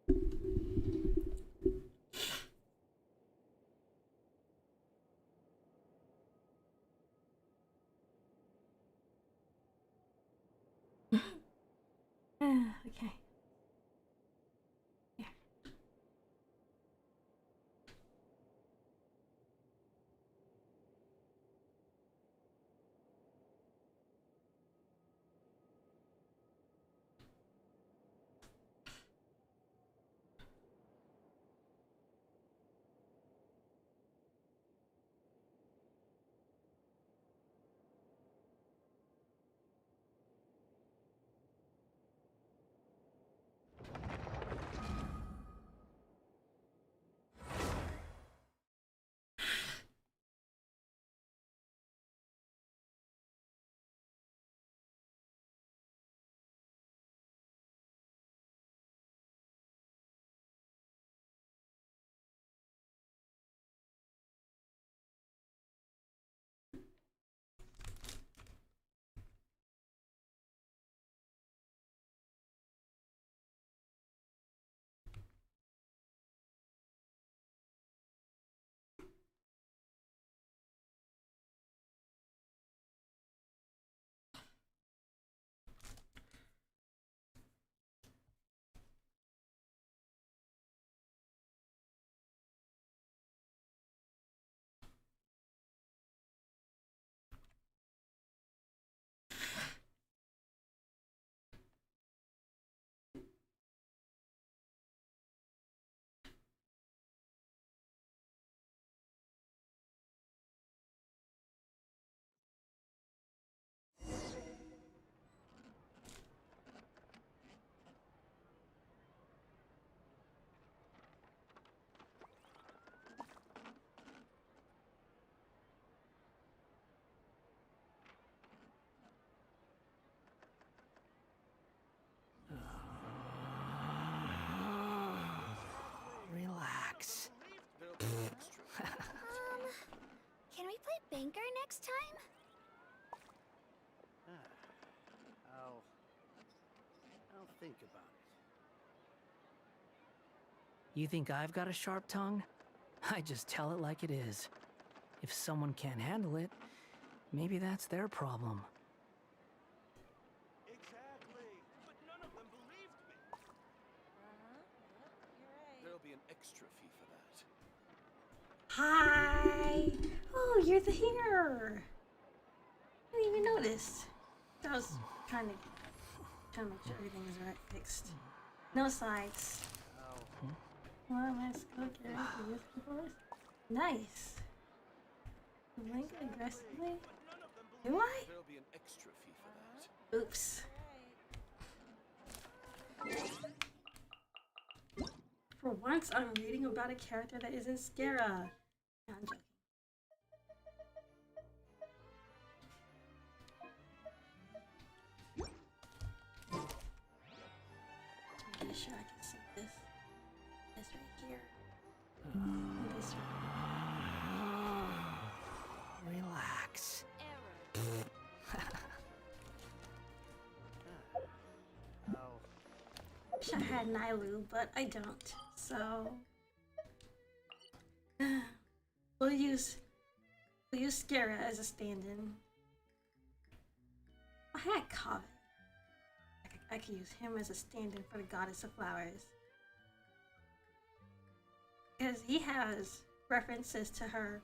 Okay. Here. Relax. Can we play banker next time? I'll think about it. You think I've got a sharp tongue? I just tell it like it is. If someone can't handle it, maybe that's their problem. Exactly, but none of them believed me. There'll be an extra fee for that. Hi! Oh, you're here! I didn't even notice. I was trying to make sure everything was right fixed. No sides. Well, let's go get it. Nice. Blink aggressively. Do I? There'll be an extra fee for that. Oops. For once, I'm reading about a character that isn't Skara. No, I'm joking. I'm pretty sure I can see this. This right here. And this right. Relax. Wish I had Nailu, but I don't. So we'll use Skara as a stand-in. I had Kaveh. I could use him as a stand-in for the Goddess of Flowers. Because he has references to her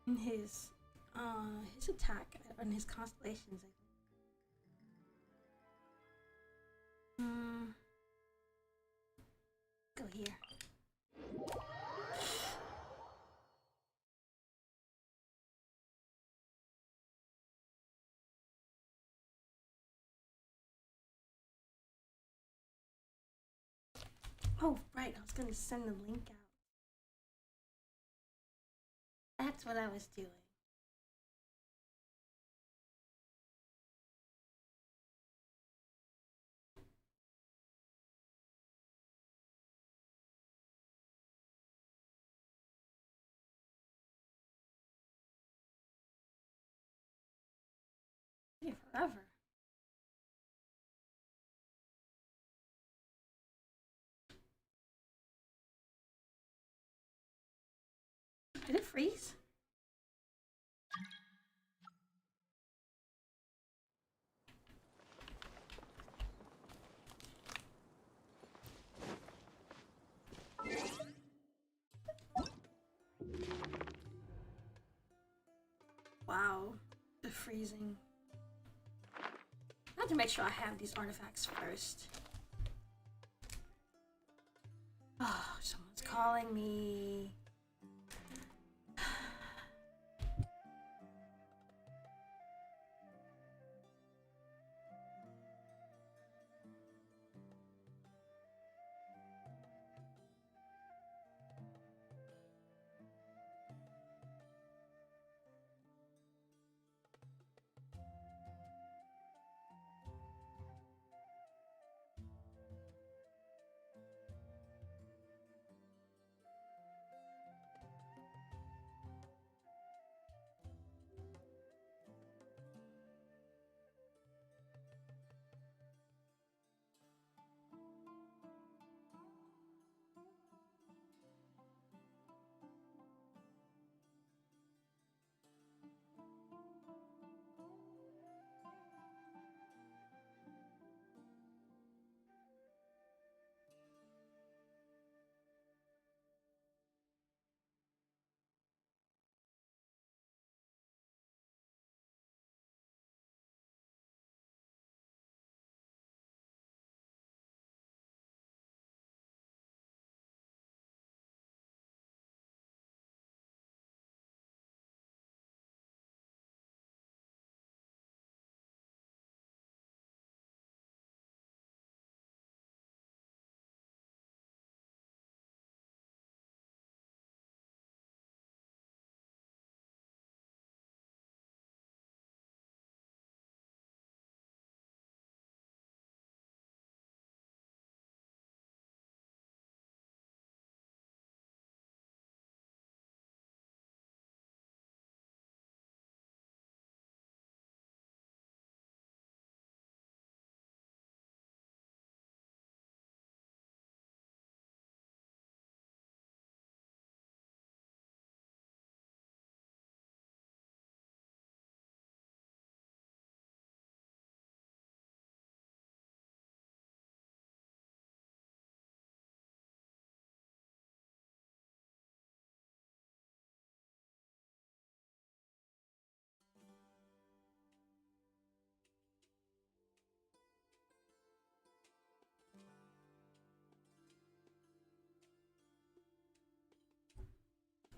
in his attack on his constellations. Go here. Oh, right, I was gonna send the link out. That's what I was doing. Forever. freeze? Wow, the freezing. I have to make sure I have these artifacts first. Oh, someone's calling me.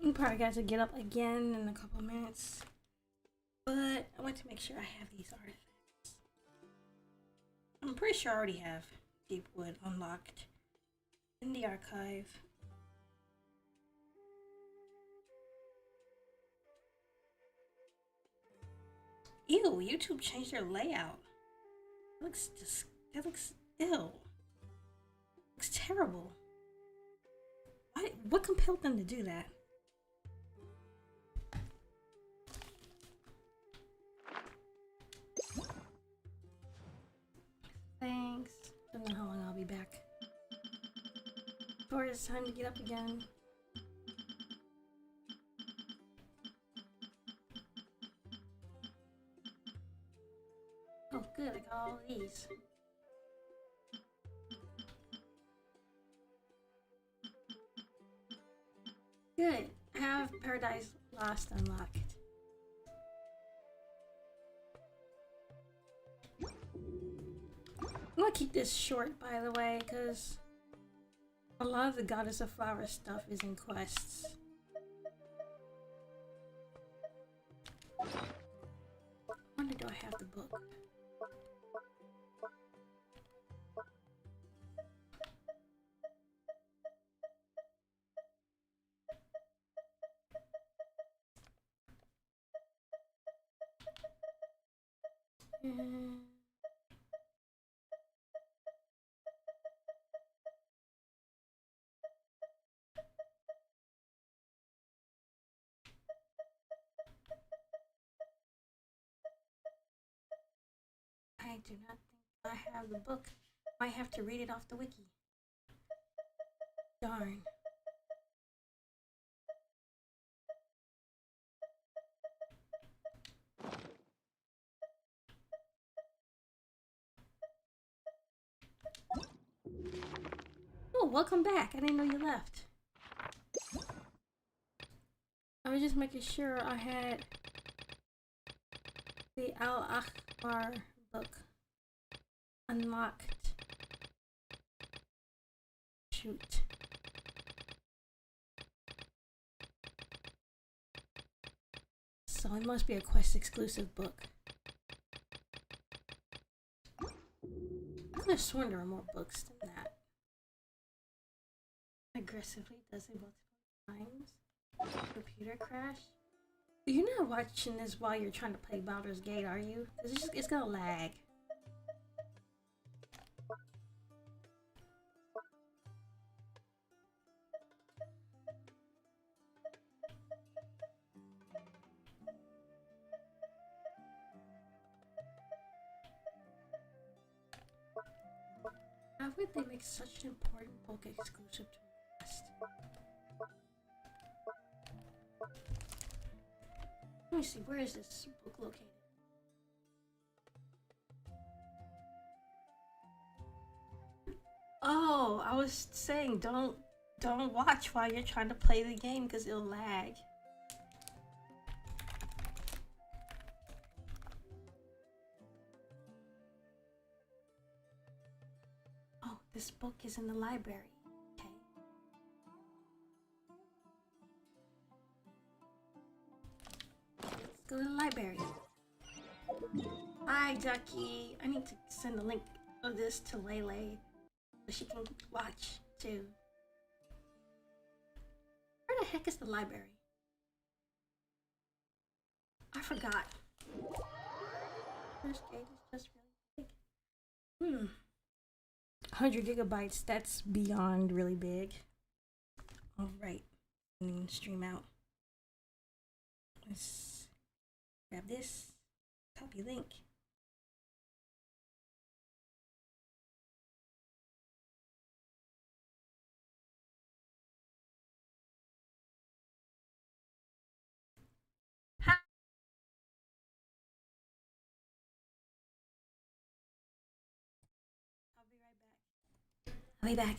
You probably got to get up again in a couple of minutes. But I want to make sure I have these artifacts. I'm pretty sure I already have Deepwood unlocked in the archive. Ew, YouTube changed their layout. That looks ill. Looks terrible. What compelled them to do that? Thanks. Don't know how long I'll be back. Before it's time to get up again. Oh good, I got all these. Good. I have Paradise Lost unlocked. I'm gonna keep this short, by the way, because a lot of the Goddess of Flowers stuff is in quests. I wonder, do I have the book? I do not think I have the book. I have to read it off the wiki. Darn. Oh, welcome back. I didn't know you left. I was just making sure I had the Al-Ahmar book unlocked. Shoot. So it must be a Quest exclusive book. I could have sworn there were more books than that. Aggressively does it multiple times. Computer crash. You're not watching this while you're trying to play Baldur's Gate, are you? It's gonna lag. How would they make such an important book exclusive to West? Let me see, where is this book located? Oh, I was saying don't watch while you're trying to play the game because it'll lag. Oh, this book is in the library. Okay. Let's go to the library. Hi, Ducky. I need to send a link of this to Lele so she can watch too. Where the heck is the library? I forgot. First gate is just really big. 100 gigabytes, that's beyond really big. Alright, stream out. Let's grab this, copy link. I'll be back.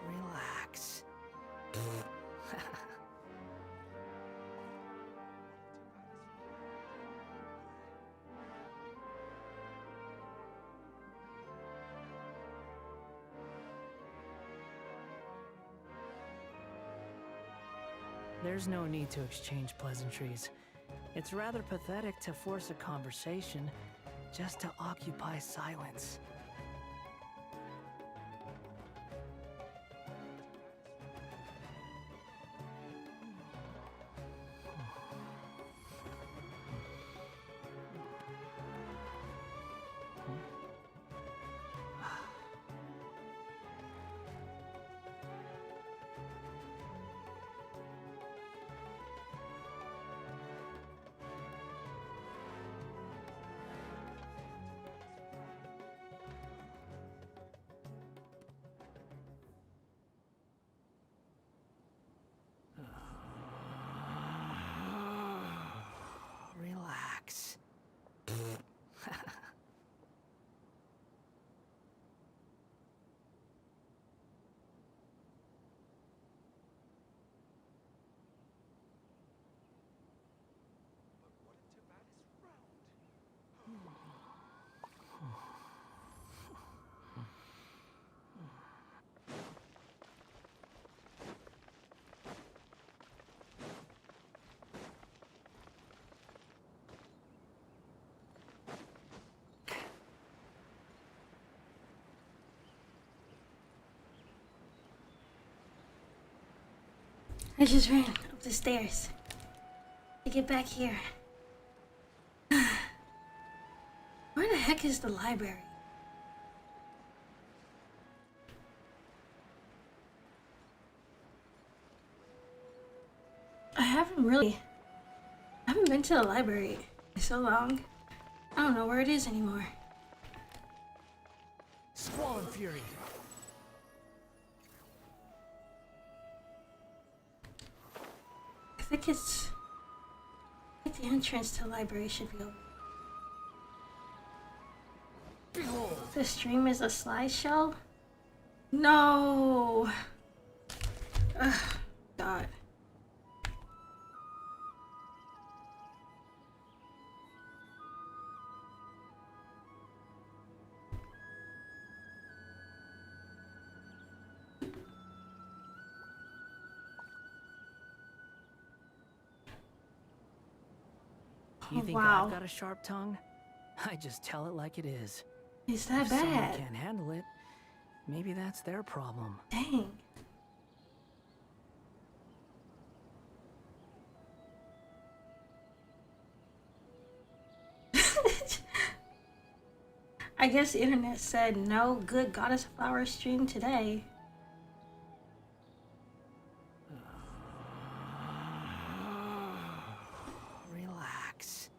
Relax. There's no need to exchange pleasantries. It's rather pathetic to force a conversation just to occupy silence. I just ran up the stairs to get back here. Where the heck is the library? I haven't been to the library in so long. I don't know where it is anymore. Squall and Fury. I think the entrance to the library should be open. Behold. The stream is a slideshow? No! Ugh, God. You think Wow. I've got a sharp tongue? I just tell it like it is. Is that If someone bad? can't handle it, maybe that's their problem. Dang. I guess the internet said no good goddess flower stream today. Relax.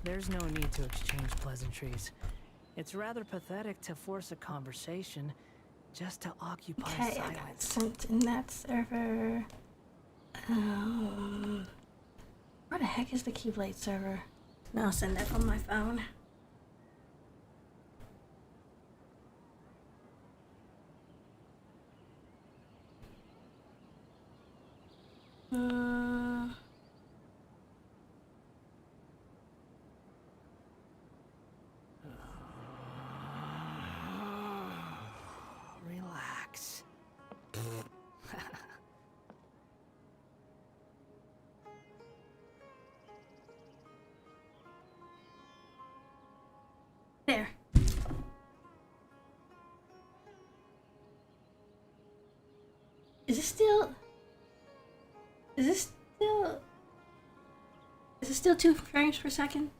There's no need to exchange pleasantries. It's rather pathetic to force a conversation just to occupy Okay, I got silence. sent in that server. Where the heck is the Keyblade server? No, I'll send that from my phone. Relax. There. Is it still 2 frames per second?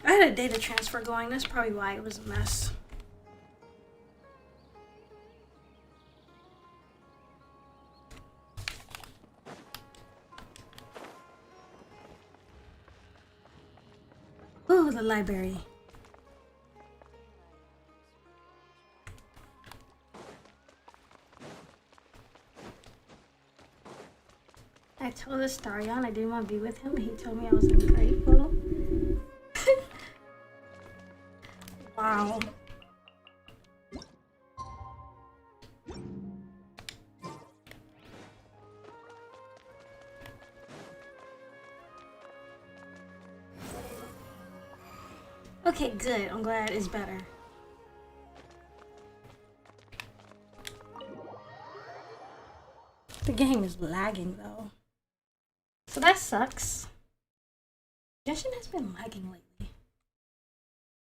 I had a data transfer going, that's probably why it was a mess. Ooh, the library. I told Astarion I didn't want to be with him, but he told me I was ungrateful. Wow. Okay, good. I'm glad it's better. The game is lagging though. So that sucks. Genshin has been lagging lately.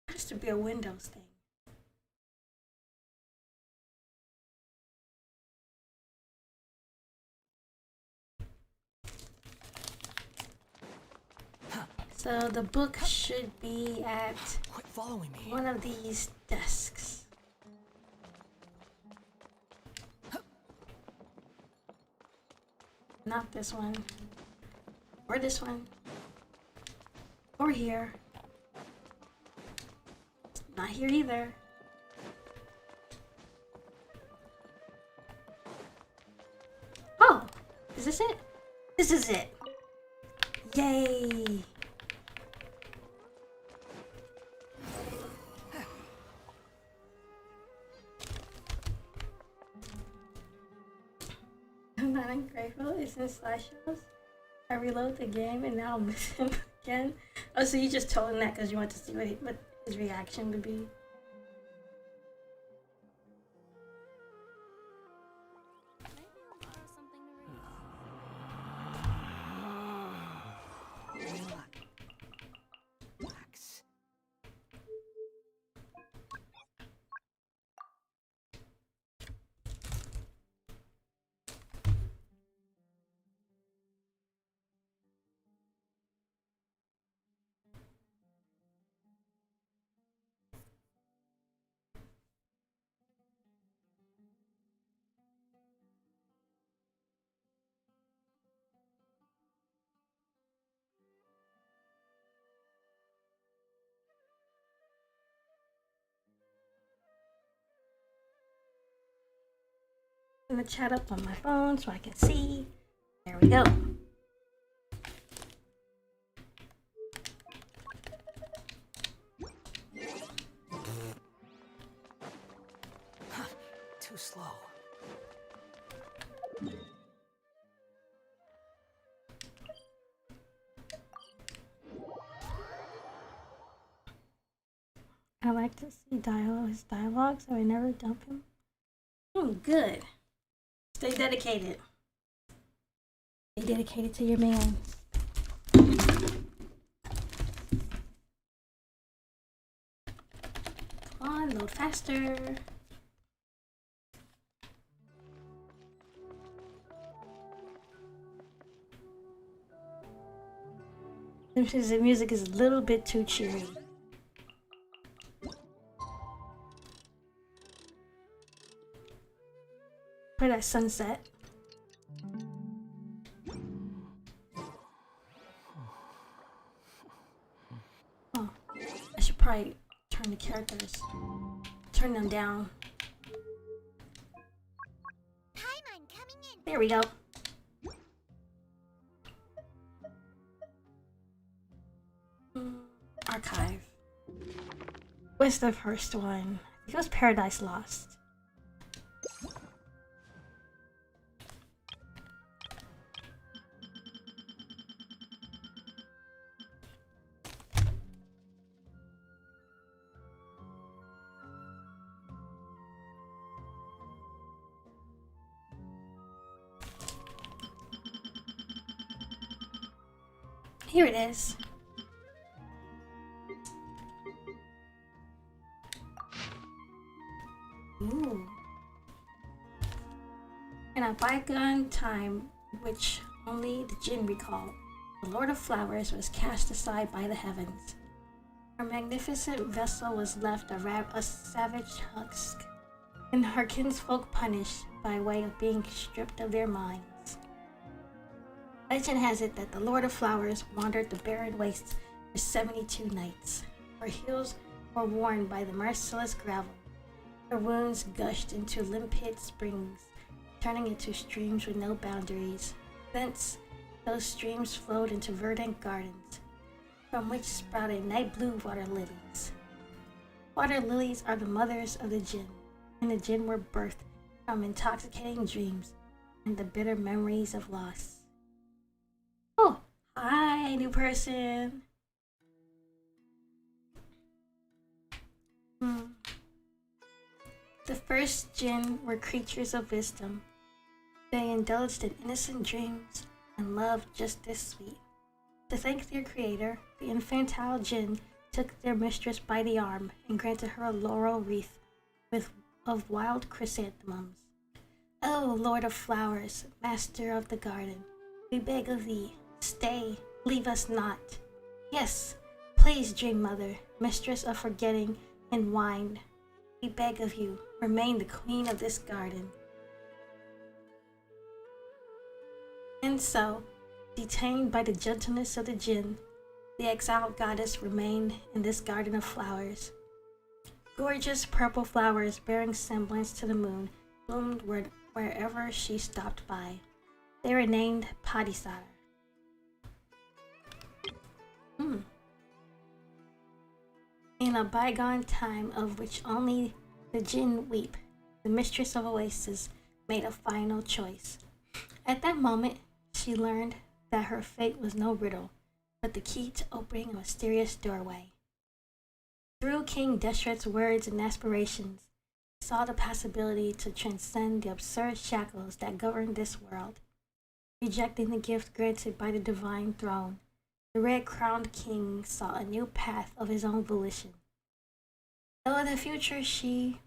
It has to be a Windows thing. So the book should be at Quit following me. one of these desks. Not this one. Or this one. Or here. Not here either. Oh! Is this it? This is it! Yay! I'm not ungrateful. It's in slideshows. I reload the game and now I'm missing again. Oh, so you just told him that because you want to see what his reaction would be. Maybe I'll borrow something to read. Relax. I'm gonna chat up on my phone so I can see. There we go. Too slow. I like to see his dialogue, so I never dump him. Good. Stay dedicated. Stay dedicated to your man. Come on, load faster. The music is a little bit too cheery. Play that sunset. Oh, I should probably turn the characters, turn them down. Paimon coming in. There we go. Archive. What's the first one? I think it was Paradise Lost. Here it is. Ooh. In a bygone time, which only the Jinn recall, the Lord of Flowers was cast aside by the heavens. Her magnificent vessel was left a savage husk, and her kinsfolk punished by way of being stripped of their minds. Legend has it that the Lord of Flowers wandered the barren wastes for 72 nights. Her heels were worn by the merciless gravel. Her wounds gushed into limpid springs, turning into streams with no boundaries. Thence, those streams flowed into verdant gardens, from which sprouted night blue water lilies. Water lilies are the mothers of the Jinn, and the Jinn were birthed from intoxicating dreams and the bitter memories of loss. Oh, hi, new person. The first Jinn were creatures of wisdom. They indulged in innocent dreams and love just this sweet. To thank their creator, the infantile Jinn took their mistress by the arm and granted her a laurel wreath of wild chrysanthemums. Oh, Lord of Flowers, Master of the Garden, we beg of thee, stay, leave us not. Yes, please, Dream Mother, Mistress of Forgetting and Wine, we beg of you, remain the queen of this garden. And so, detained by the gentleness of the Jinn, the exiled goddess remained in this garden of flowers. Gorgeous purple flowers bearing semblance to the moon bloomed wherever she stopped by. They were named Padisar. In a bygone time of which only the Jinn weep, the mistress of Oasis made a final choice. At that moment, she learned that her fate was no riddle. but the key to opening a mysterious doorway. Through King Deshret's words and aspirations, he saw the possibility to transcend the absurd shackles that govern this world. Rejecting the gift granted by the divine throne, the red-crowned king saw a new path of his own volition. Though the future she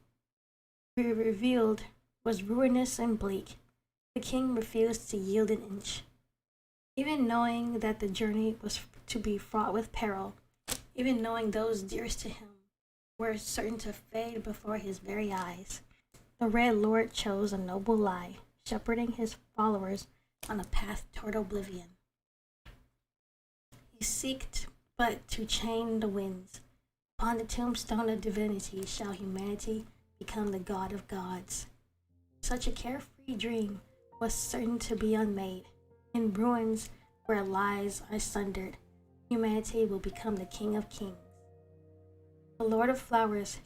revealed was ruinous and bleak, the king refused to yield an inch. Even knowing that the journey was to be fraught with peril, even knowing those dearest to him were certain to fade before his very eyes, the Red Lord chose a noble lie, shepherding his followers on a path toward oblivion. He seeked but to chain the winds. Upon the tombstone of divinity shall humanity become the god of gods. Such a carefree dream was certain to be unmade. In ruins where lies are sundered, humanity will become the king of kings. The Lord of Flowers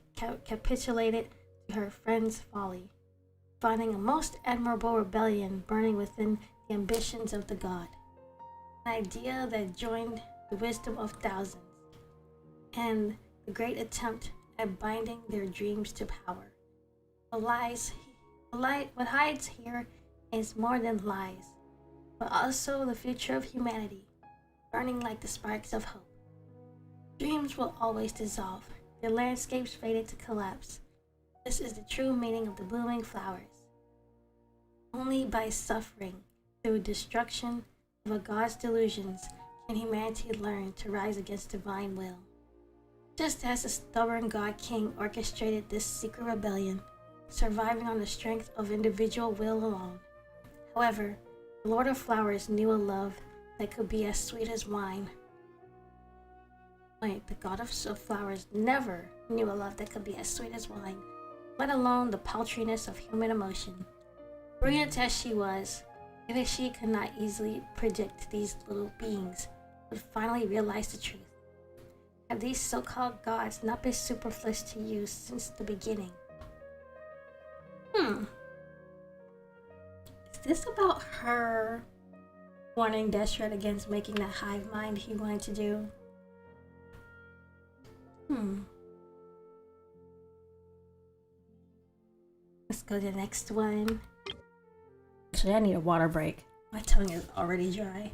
capitulated to her friend's folly, finding a most admirable rebellion burning within the ambitions of the god. An idea that joined the wisdom of thousands and the great attempt at binding their dreams to power. What hides here is more than lies, but also the future of humanity, burning like the sparks of hope. Dreams will always dissolve, their landscapes faded to collapse. This is the true meaning of the blooming flowers. Only by suffering through destruction of a god's delusions can humanity learn to rise against divine will. Just as the stubborn god king orchestrated this secret rebellion, surviving on the strength of individual will alone. However, the Lord of Flowers knew a love that could be as sweet as wine. The god of flowers never knew a love that could be as sweet as wine, let alone the paltriness of human emotion. Brilliant as she was, even she could not easily predict these little beings would finally realize the truth. Have these so-called gods not been superfluous to use since the beginning? Is this about her warning Deshret against making that hive mind he wanted to do? Let's go to the next one. Actually, I need a water break. My tongue is already dry.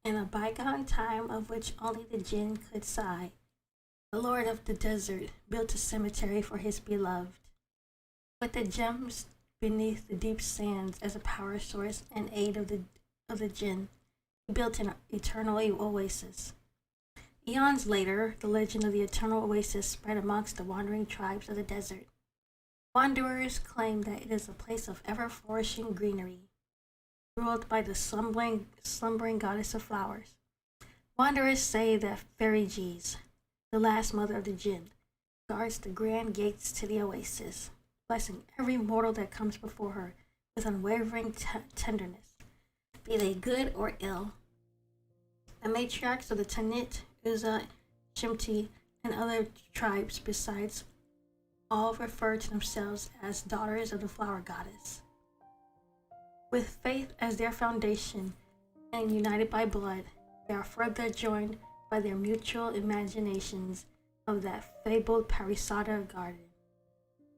In a bygone time of which only the jinn could sigh, the Lord of the Desert built a cemetery for his beloved, with the gems beneath the deep sands as a power source and aid of the jinn. He built an eternal oasis. Eons later, the legend of the eternal oasis spread amongst the wandering tribes of the desert. Wanderers claim that it is a place of ever-flourishing greenery, ruled by the slumbering goddess of flowers. Wanderers say that Fairy Gees, the last mother of the jinn, guards the grand gates to the oasis, blessing every mortal that comes before her with unwavering tenderness, be they good or ill. The matriarchs of the Tanit, Uza, Shimti, and other tribes besides all refer to themselves as daughters of the flower goddess. With faith as their foundation and united by blood, they are further joined by their mutual imaginations of that fabled Parisada garden.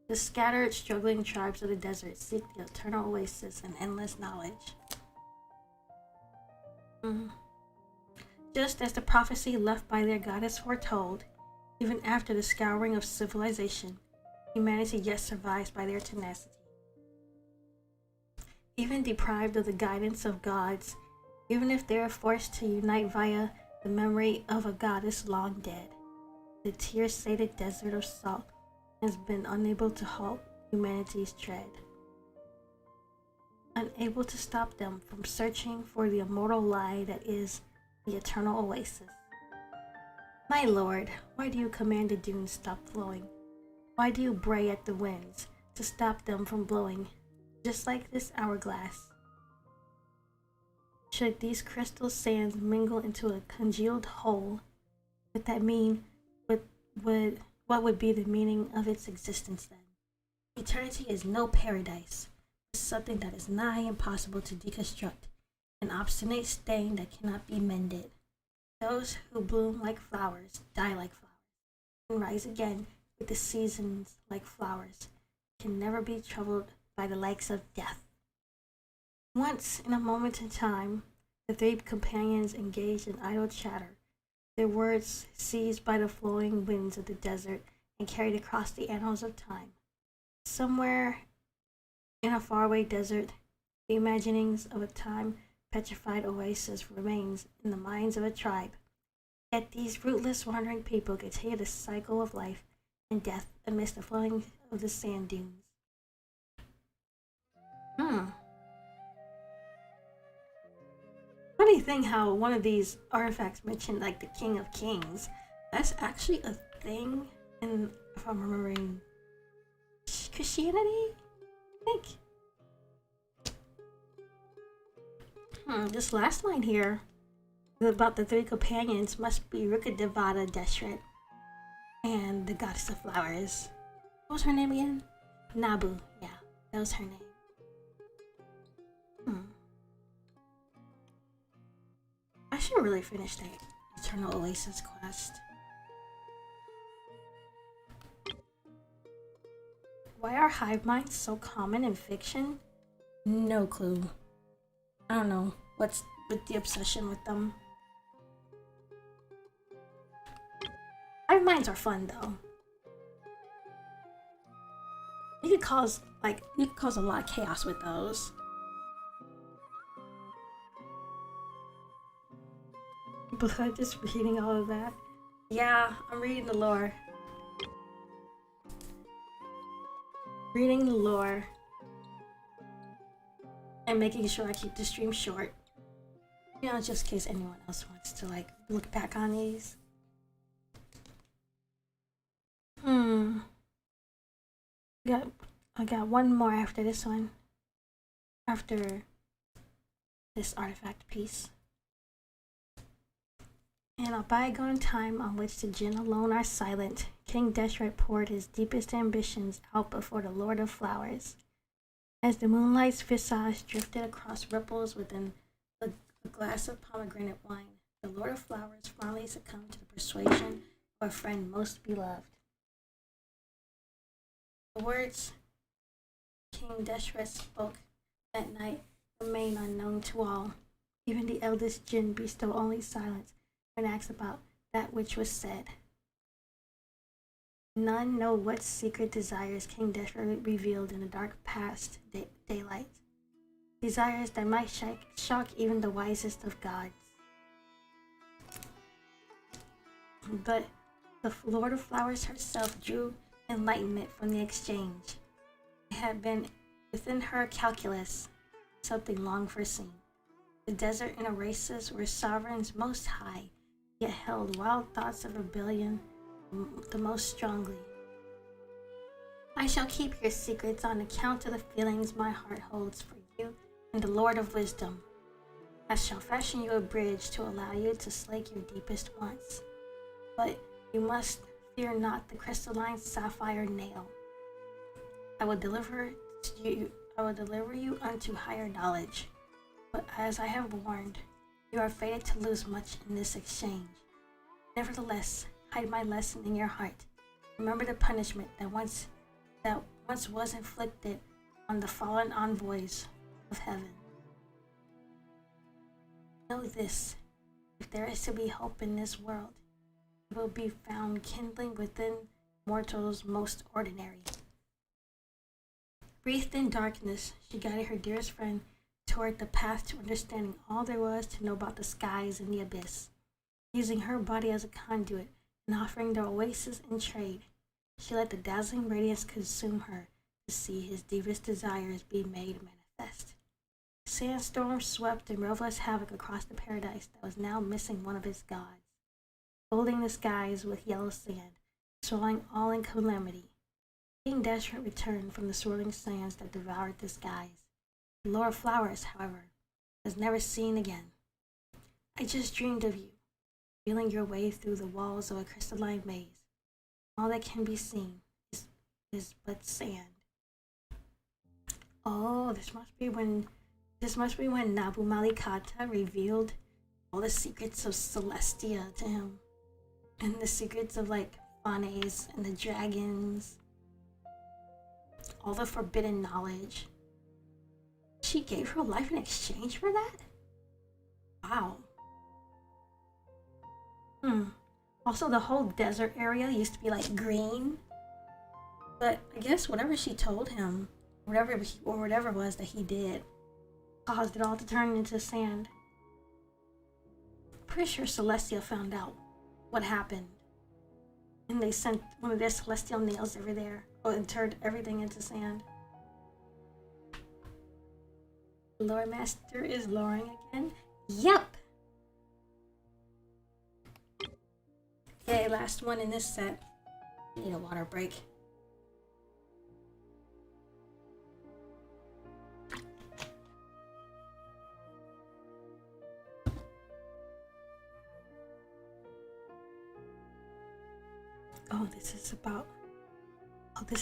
The scattered, struggling tribes of the desert seek the eternal oasis and endless knowledge. Just as the prophecy left by their goddess foretold, even after the scouring of civilization, humanity yet survives by their tenacity. Even deprived of the guidance of gods, even if they are forced to unite via the memory of a goddess long dead, the tear-sated desert of salt has been unable to halt humanity's tread, unable to stop them from searching for the immortal lie that is the eternal oasis. My lord, why do you command the dunes stop flowing? Why do you bray at the winds to stop them from blowing, just like this hourglass? Should these crystal sands mingle into a congealed whole, would that mean what would be the meaning of its existence then? Eternity is no paradise, but something that is nigh impossible to deconstruct, an obstinate stain that cannot be mended. Those who bloom like flowers die like flowers, and rise again with the seasons like flowers, can never be troubled by the likes of death. Once, in a moment in time, the three companions engaged in idle chatter, their words seized by the flowing winds of the desert and carried across the annals of time. Somewhere in a faraway desert, the imaginings of a time petrified oasis remains in the minds of a tribe. Yet these rootless wandering people continue the cycle of life and death amidst the flowing of the sand dunes. Funny thing how one of these artifacts mentioned like the King of Kings. That's actually a thing in, if I'm remembering, Christianity, I think. This last line here about the three companions must be Rukadevada Deshret and the goddess of flowers. What was her name again? Nabu. Yeah, that was her name. I should really finish that Eternal Oasis quest. Why are hive minds so common in fiction? No clue. I don't know what's with the obsession with them. Hive minds are fun though. You could cause a lot of chaos with those. But I'm just reading all of that. Yeah, I'm reading the lore. Reading the lore. And making sure I keep the stream short. You know, just in case anyone else wants to like look back on these. I got one more after this one. After this artifact piece. In a bygone time on which the Jinn alone are silent, King Deshret poured his deepest ambitions out before the Lord of Flowers. As the moonlight's visage drifted across ripples within a glass of pomegranate wine, the Lord of Flowers finally succumbed to the persuasion of a friend most beloved. The words King Deshret spoke that night remain unknown to all. Even the eldest Jinn bestow only silence when asked about that which was said. None know what secret desires King Deshret revealed in the dark past daylight. Desires that might shock even the wisest of gods. But the Lord of Flowers herself drew enlightenment from the exchange. It had been within her calculus, something long foreseen. The desert and oasis were sovereigns most high, yet held wild thoughts of rebellion the most strongly. I shall keep your secrets on account of the feelings my heart holds for you and the Lord of Wisdom. I shall fashion you a bridge to allow you to slake your deepest wants. But you must fear not the crystalline sapphire nail. I will deliver you unto higher knowledge. But as I have warned, you are fated to lose much in this exchange. Nevertheless, hide my lesson in your heart. Remember the punishment that once was inflicted on the fallen envoys of heaven. Know this, if there is to be hope in this world, it will be found kindling within mortals most ordinary. Breathed in darkness, she guided her dearest friend toward the path to understanding all there was to know about the skies and the abyss. Using her body as a conduit and offering the oasis in trade, she let the dazzling radiance consume her to see his deepest desires be made manifest. Sandstorms swept in relentless havoc across the paradise that was now missing one of its gods, folding the skies with yellow sand, swallowing all in calamity. King Deshret returned from the swirling sands that devoured the skies. The Lord of Flowers, however, was never seen again. I just dreamed of you, feeling your way through the walls of a crystalline maze. All that can be seen is but sand. Oh, this must be when Nabu Malikata revealed all the secrets of Celestia to him. And the secrets of like Fanes and the dragons. All the forbidden knowledge. She gave her life in exchange for that? Wow. Also, the whole desert area used to be like green. But I guess whatever she told him, whatever it was that he did, caused it all to turn into sand. Pretty sure Celestia found out what happened. And they sent one of their celestial nails over there. Oh, and turned everything into sand. The Lore Master is luring again? Yep! Okay, last one in this set. Need a water break. Oh, this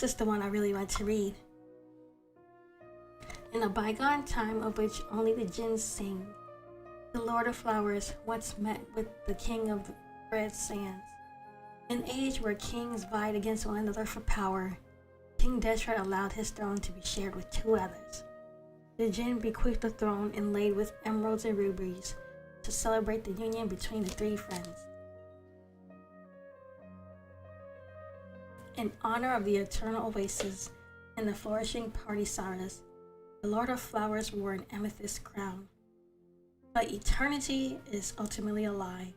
is the one I really want to read. In a bygone time of which only the jinns sing, the Lord of Flowers once met with the King of the Red Sands. An age where kings vied against one another for power, King Deshret allowed his throne to be shared with two others. The jinn bequeathed the throne inlaid with emeralds and rubies to celebrate the union between the three friends. In honor of the eternal oasis and the flourishing party Saras, the Lord of Flowers wore an amethyst crown. But eternity is ultimately a lie.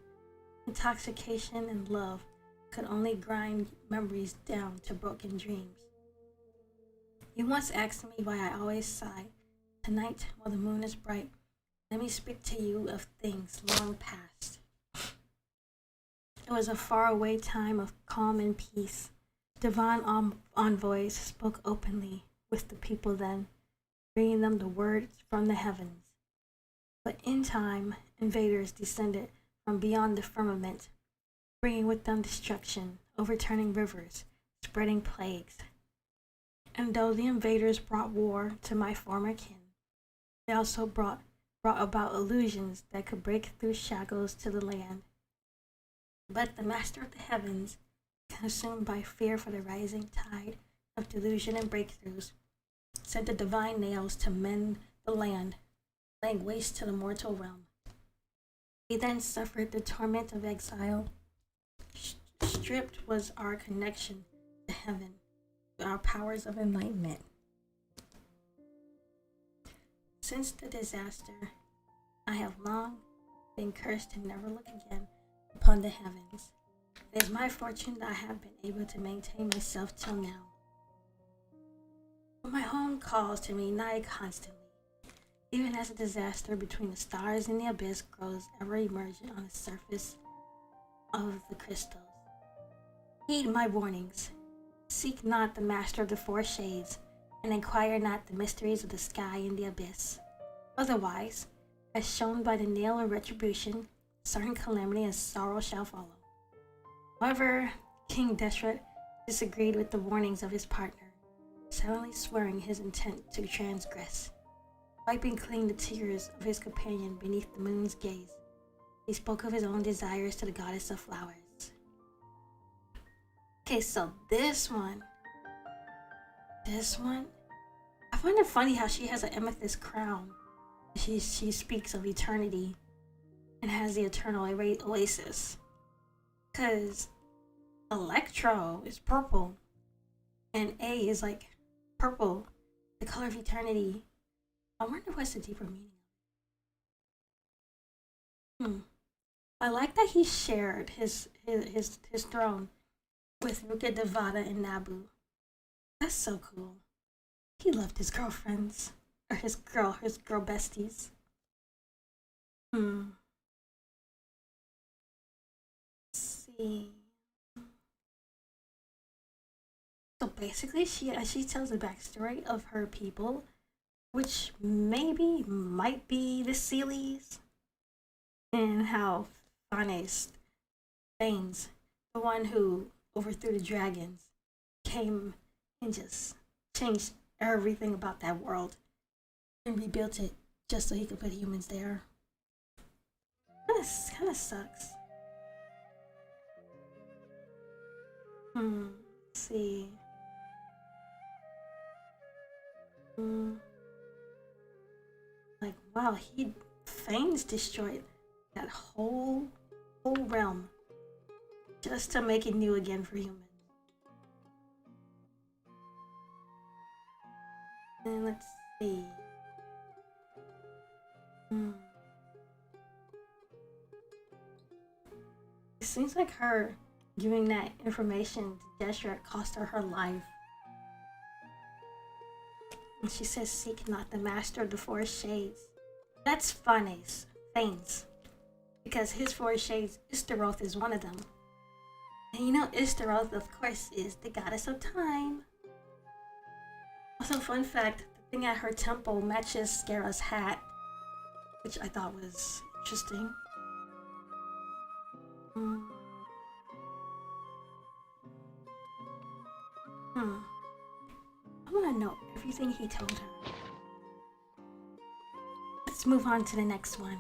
Intoxication and love could only grind memories down to broken dreams. You once asked me why I always sigh. Tonight, while the moon is bright, let me speak to you of things long past. It was a faraway time of calm and peace. Divine envoys spoke openly with the people then, bringing them the words from the heavens. But in time, invaders descended from beyond the firmament, bringing with them destruction, overturning rivers, spreading plagues. And though the invaders brought war to my former kin, they also brought about illusions that could break through shackles to the land. But the Master of the Heavens, consumed by fear for the rising tide of delusion and breakthroughs, sent the divine nails to mend the land, laying waste to the mortal realm. We then suffered the torment of exile. Stripped was our connection to heaven, to our powers of enlightenment. Since the disaster, I have long been cursed to never look again upon the heavens. It is my fortune that I have been able to maintain myself till now. But my home calls to me nigh constantly, even as a disaster between the stars and the abyss grows ever emergent on the surface of the crystals. Heed my warnings. Seek not the master of the four shades, and inquire not the mysteries of the sky and the abyss. Otherwise, as shown by the nail of retribution, certain calamity and sorrow shall follow. However, King Deshret disagreed with the warnings of his partner, silently swearing his intent to transgress. Wiping clean the tears of his companion beneath the moon's gaze, he spoke of his own desires to the goddess of flowers. Okay, so this one, I find it funny how she has an amethyst crown. She speaks of eternity and has the eternal oasis. Because Electro is purple and A is like purple, the color of eternity. I wonder what's the deeper meaning. I like that he shared his throne with Ruka Devada and Nabu. That's so cool. He loved his girlfriends. Or his girl besties. Let's see. So basically she tells the backstory of her people which maybe might be the Sealies, and how Phanes, Thanes, the one who overthrew the dragons, came and just changed everything about that world and rebuilt it just so he could put humans there. Kind of sucks. Let's see. Like, wow, Thanes destroyed that whole realm just to make it new again for humans. And let's see. It seems like her giving that information to Deshret cost her her life. And she says, seek not the master of the forest shades. That's Phanes, because his forest shades, Istaroth, is one of them. And you know, Istaroth, of course, is the goddess of time. Also, fun fact, the thing at her temple matches Scara's hat, which I thought was interesting. I want to know everything he told her. Let's move on to the next one.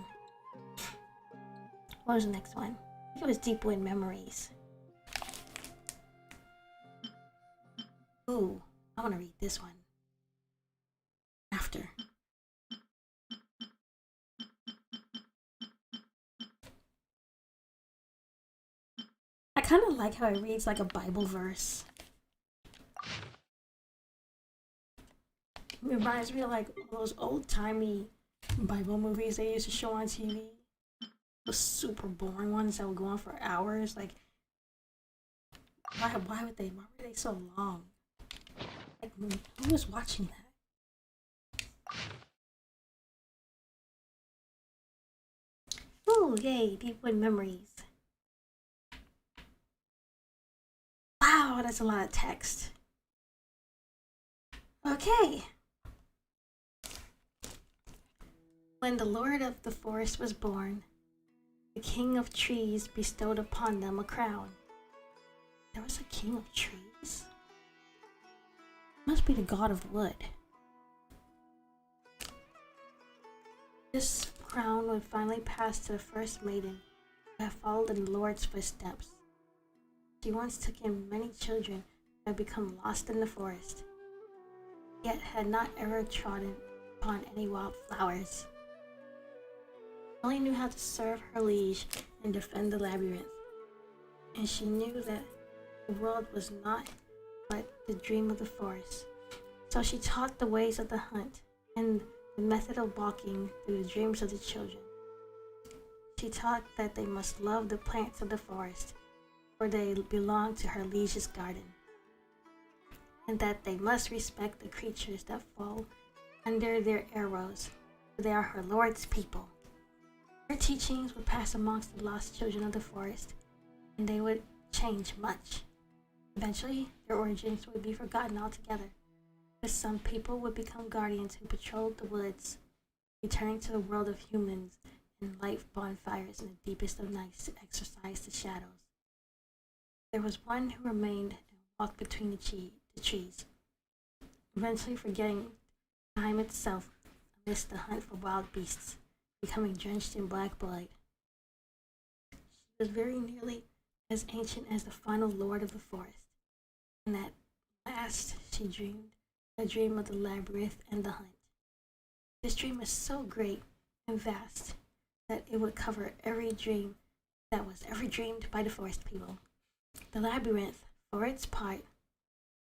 What was the next one? I think it was Deepwood Memories. Ooh, I want to read this one. After. I kind of like how it reads like a Bible verse. It reminds me of like those old-timey Bible movies they used to show on TV. Those super boring ones that would go on for hours. Like, why were they so long? Like, who was watching that? Ooh, yay, Deepwood Memories. Wow, that's a lot of text. Okay. When the Lord of the Forest was born, the King of Trees bestowed upon them a crown. There was a King of Trees? Must be the god of wood. This crown would finally pass to the first maiden who had followed in the Lord's footsteps. She once took in many children who had become lost in the forest, yet had not ever trodden upon any wild flowers. Only knew how to serve her liege and defend the labyrinth, and she knew that the world was not but the dream of the forest. So she taught the ways of the hunt and the method of walking through the dreams of the children. She taught that they must love the plants of the forest, for they belong to her liege's garden, and that they must respect the creatures that fall under their arrows, for they are her Lord's people. Her teachings would pass amongst the lost children of the forest, and they would change much. Eventually, their origins would be forgotten altogether, but some people would become guardians who patrolled the woods, returning to the world of humans and light bonfires in the deepest of nights to exorcise the shadows. There was one who remained and walked between the trees, eventually forgetting time itself amidst the hunt for wild beasts, becoming drenched in black blood. She was very nearly as ancient as the final lord of the forest, and at last she dreamed a dream of the labyrinth and the hunt. This dream was so great and vast that it would cover every dream that was ever dreamed by the forest people. The labyrinth, for its part,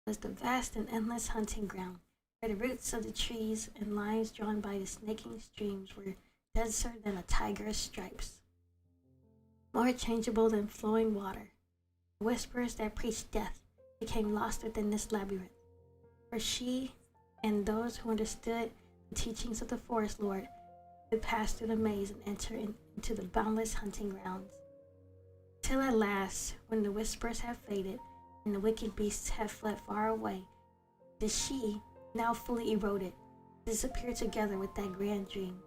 was the vast and endless hunting ground, where the roots of the trees and lines drawn by the snaking streams were denser than a tiger's stripes, more changeable than flowing water. The whispers that preached death became lost within this labyrinth, for she and those who understood the teachings of the forest lord would pass through the maze and enter into the boundless hunting grounds. Till at last, when the whispers have faded and the wicked beasts have fled far away, the she, now fully eroded, disappear together with that grand dream.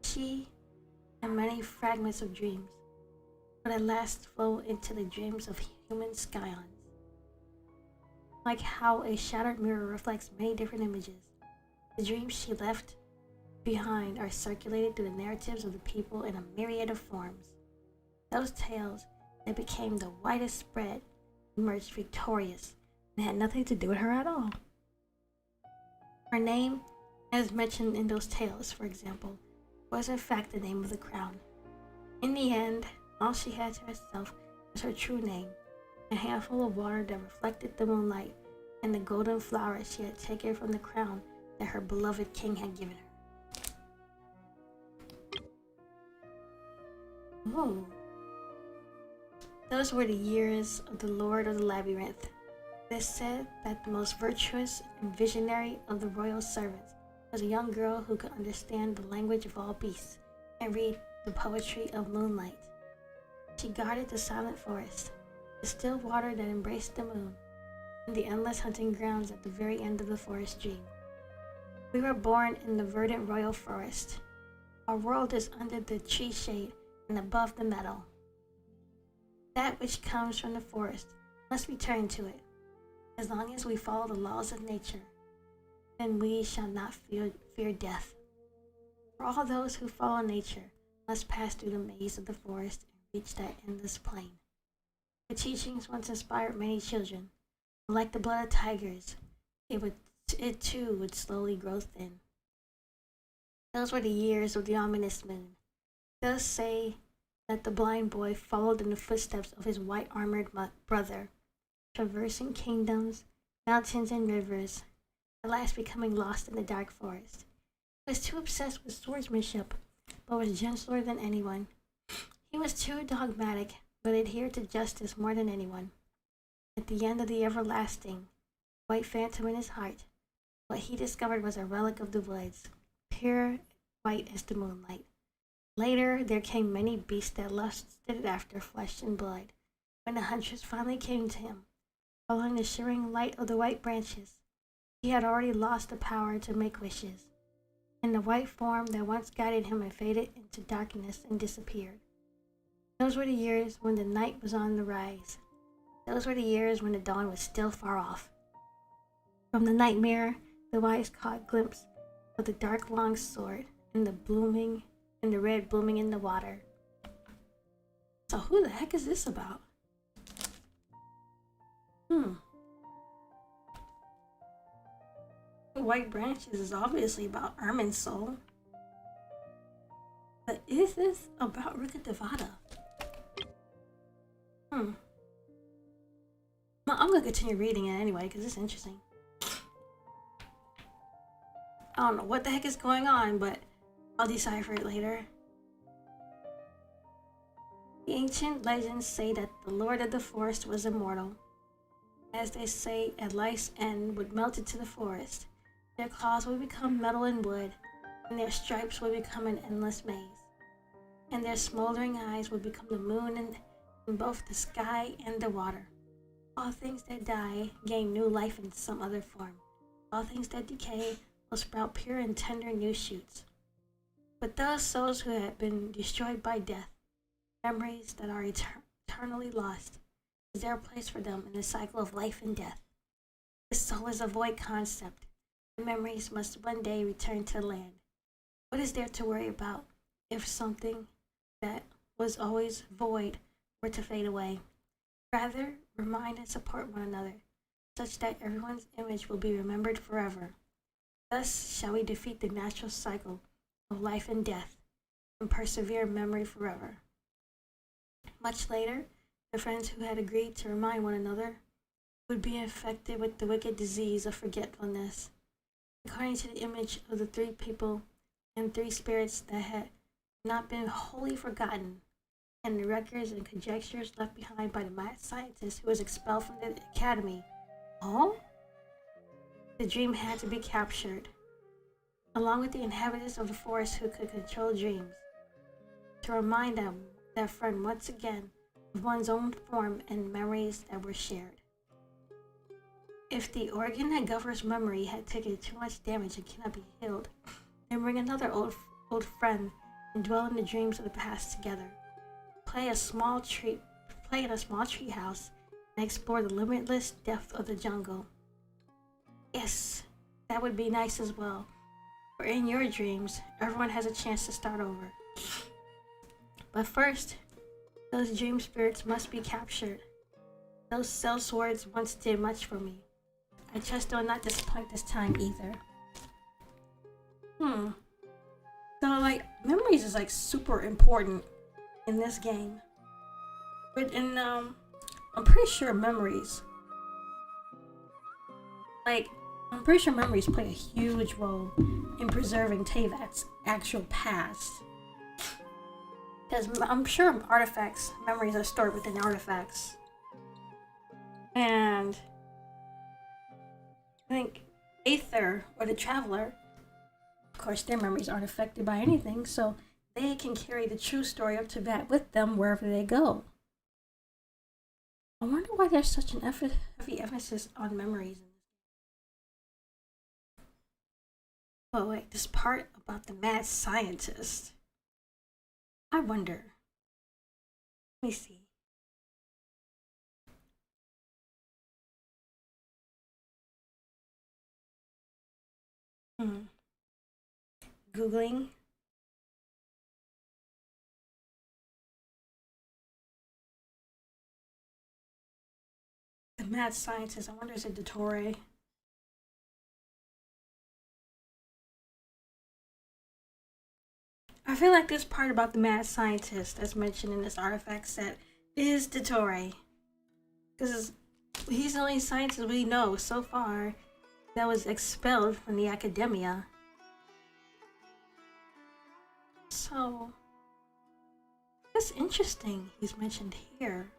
She and many fragments of dreams would at last flow into the dreams of human scions. Like how a shattered mirror reflects many different images, the dreams she left behind are circulated through the narratives of the people in a myriad of forms. Those tales that became the widest spread emerged victorious and had nothing to do with her at all. Her name, as mentioned in those tales, for example, was in fact the name of the crown. In the end, all she had to herself was her true name, a handful of water that reflected the moonlight, and the golden flowers she had taken from the crown that her beloved king had given her. Ooh. Those were the years of the Lord of the Labyrinth. It is said that the most virtuous and visionary of the royal servants was a young girl who could understand the language of all beasts and read the poetry of moonlight. She guarded the silent forest, the still water that embraced the moon, and the endless hunting grounds at the very end of the forest dream. We were born in the verdant royal forest. Our world is under the tree shade and above the meadow. That which comes from the forest must return to it. As long as we follow the laws of nature, then we shall not fear death. For all those who follow nature must pass through the maze of the forest and reach that endless plain. The teachings once inspired many children, but like the blood of tigers, it too would slowly grow thin. Those were the years of the ominous moon. Those say that the blind boy followed in the footsteps of his white-armored brother, traversing kingdoms, mountains, and rivers, at last becoming lost in the dark forest. He was too obsessed with swordsmanship, but was gentler than anyone. He was too dogmatic, but adhered to justice more than anyone. At the end of the everlasting white phantom in his heart, what he discovered was a relic of the woods, pure white as the moonlight. Later, there came many beasts that lusted after flesh and blood. When the hunters finally came to him, following the shimmering light of the white branches, he had already lost the power to make wishes, and the white form that once guided him had faded into darkness and disappeared. Those were the years when the night was on the rise. Those were the years when the dawn was still far off. From the nightmare, the wise caught a glimpse of the dark long sword and the red blooming in the water. So who the heck is this about? The White Branches is obviously about Irminsul. But is this about Rukkhadevata? I'm gonna continue reading it anyway because it's interesting. I don't know what the heck is going on, but I'll decipher it later. The ancient legends say that the Lord of the Forest was immortal. As they say, at life's end would melt into the forest. Their claws would become metal and wood, and their stripes would become an endless maze. And their smoldering eyes would become the moon in both the sky and the water. All things that die gain new life in some other form. All things that decay will sprout pure and tender new shoots. But those souls who have been destroyed by death, memories that are eternally lost, is there a place for them in the cycle of life and death? The soul is a void concept. The memories must one day return to the land. What is there to worry about if something that was always void were to fade away? Rather, remind and support one another, such that everyone's image will be remembered forever. Thus shall we defeat the natural cycle of life and death, and persevere in memory forever. Much later, the friends who had agreed to remind one another would be infected with the wicked disease of forgetfulness. According to the image of the three people and three spirits that had not been wholly forgotten, and the records and conjectures left behind by the mad scientist who was expelled from the academy. Oh? The dream had to be captured, along with the inhabitants of the forest who could control dreams, to remind them, that friend once again, of one's own form and memories that were shared. If the organ that governs memory had taken too much damage and cannot be healed, then bring another old friend and dwell in the dreams of the past together. Play in a small tree house and explore the limitless depth of the jungle. Yes, that would be nice as well. For in your dreams, everyone has a chance to start over. But first, those dream spirits must be captured. Those cell swords once did much for me. I trust they'll not disappoint this time either. So like, memories is like super important in this game. But I'm pretty sure memories play a huge role in preserving Teyvat's actual past. Because I'm sure memories are stored within artifacts. And I think Aether, or the Traveler, of course their memories aren't affected by anything, so they can carry the true story of Teyvat with them wherever they go. I wonder why there's such an heavy emphasis on memories. Oh wait, this part about the mad scientist. I wonder. Let me see. Googling. The mad scientist. I wonder, is it Dottore? I feel like this part about the mad scientist that's mentioned in this artifact set is Dottore. Because he's the only scientist we know so far that was expelled from the academia. So, that's interesting he's mentioned here.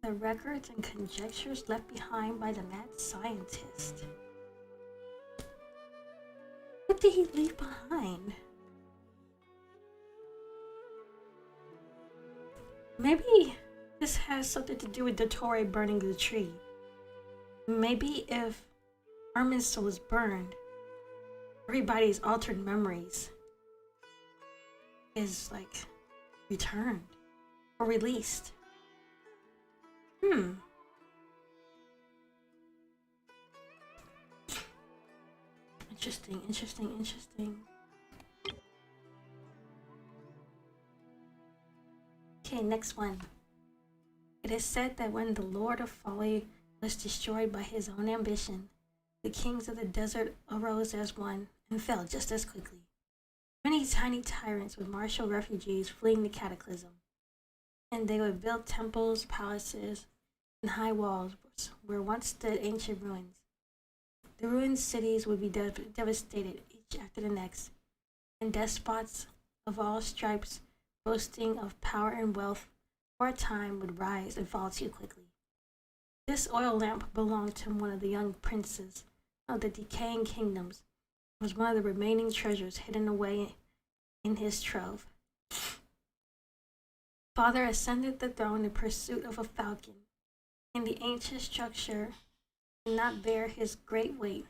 The records and conjectures left behind by the mad scientist. What did he leave behind? Maybe this has something to do with Dottore burning the tree. Maybe if Armin's soul is burned, everybody's altered memories is like returned or released. Interesting. Okay, next one. It is said that when the Lord of Folly was destroyed by his own ambition, the kings of the desert arose as one and fell just as quickly. Many tiny tyrants would marshal refugees fleeing the cataclysm, and they would build temples, palaces, and high walls where once stood ancient ruins. The ruined cities would be devastated each after the next, and despots of all stripes, boasting of power and wealth, for a time would rise and fall too quickly. This oil lamp belonged to one of the young princes of the decaying kingdoms. It was one of the remaining treasures hidden away in his trove. Father ascended the throne in pursuit of a falcon, and the ancient structure did not bear his great weight,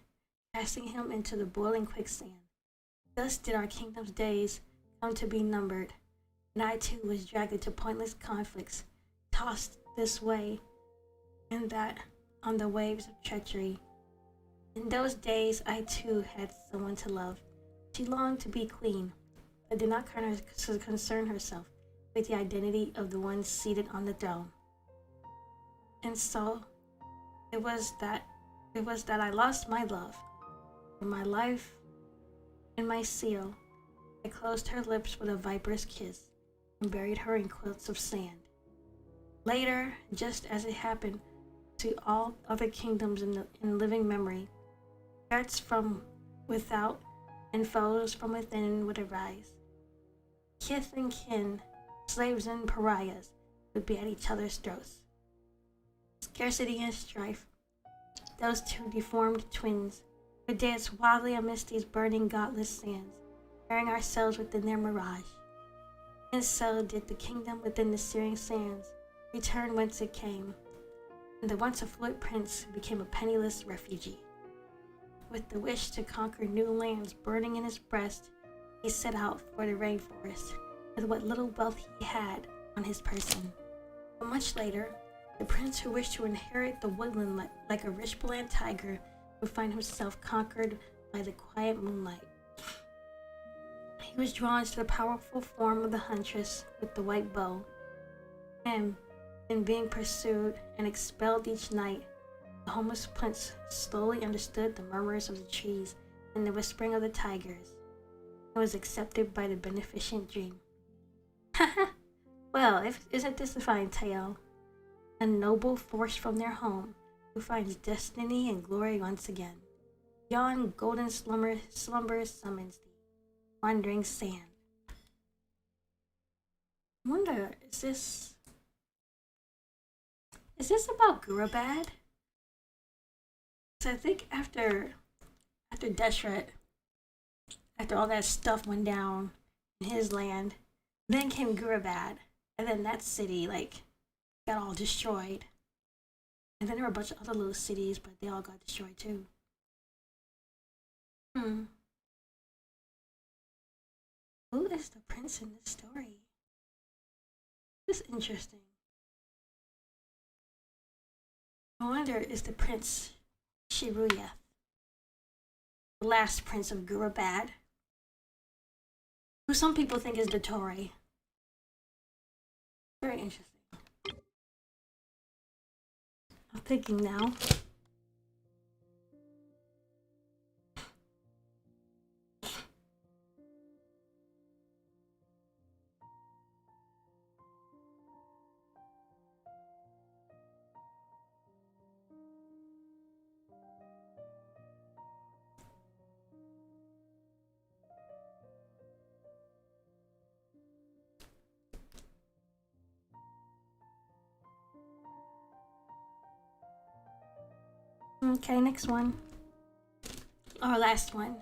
casting him into the boiling quicksand. Thus did our kingdom's days come to be numbered, and I too was dragged into pointless conflicts, tossed this way and that on the waves of treachery. In those days I too had someone to love. She longed to be queen, but did not concern herself with the identity of the one seated on the throne. And so it was that I lost my love, for my life and my seal. I closed her lips with a viper's kiss and buried her in quilts of sand. Later, just as it happened to all other kingdoms in living memory, threats from without and foes from within would arise. Kith and kin, slaves and pariahs would be at each other's throats. Scarcity and strife, those two deformed twins, would dance wildly amidst these burning godless sands, burying ourselves within their mirage. And so did the kingdom within the searing sands return whence it came, and the once affluent prince became a penniless refugee. With the wish to conquer new lands burning in his breast, he set out for the rainforest with what little wealth he had on his person. But much later, the prince who wished to inherit the woodland like a rich bland tiger would find himself conquered by the quiet moonlight. He was drawn to the powerful form of the huntress with the white bow, and in being pursued and expelled each night, the homeless prince slowly understood the murmurs of the trees and the whispering of the tigers, and was accepted by the beneficent dream. Well, isn't this a fine tale? A noble forced from their home, who finds destiny and glory once again. Yon golden slumber summons thee, wandering sand. I wonder, is this about Gurabad? So I think after Deshret, after all that stuff went down in his land, then came Gurabad, and then that city got all destroyed. And then there were a bunch of other little cities, but they all got destroyed too. Who is the prince in this story? This is interesting. I wonder, is the prince Shiruya, the last prince of Gurabad, who some people think is the Tory? Very interesting. I'm thinking now. Okay, next one. Our last one.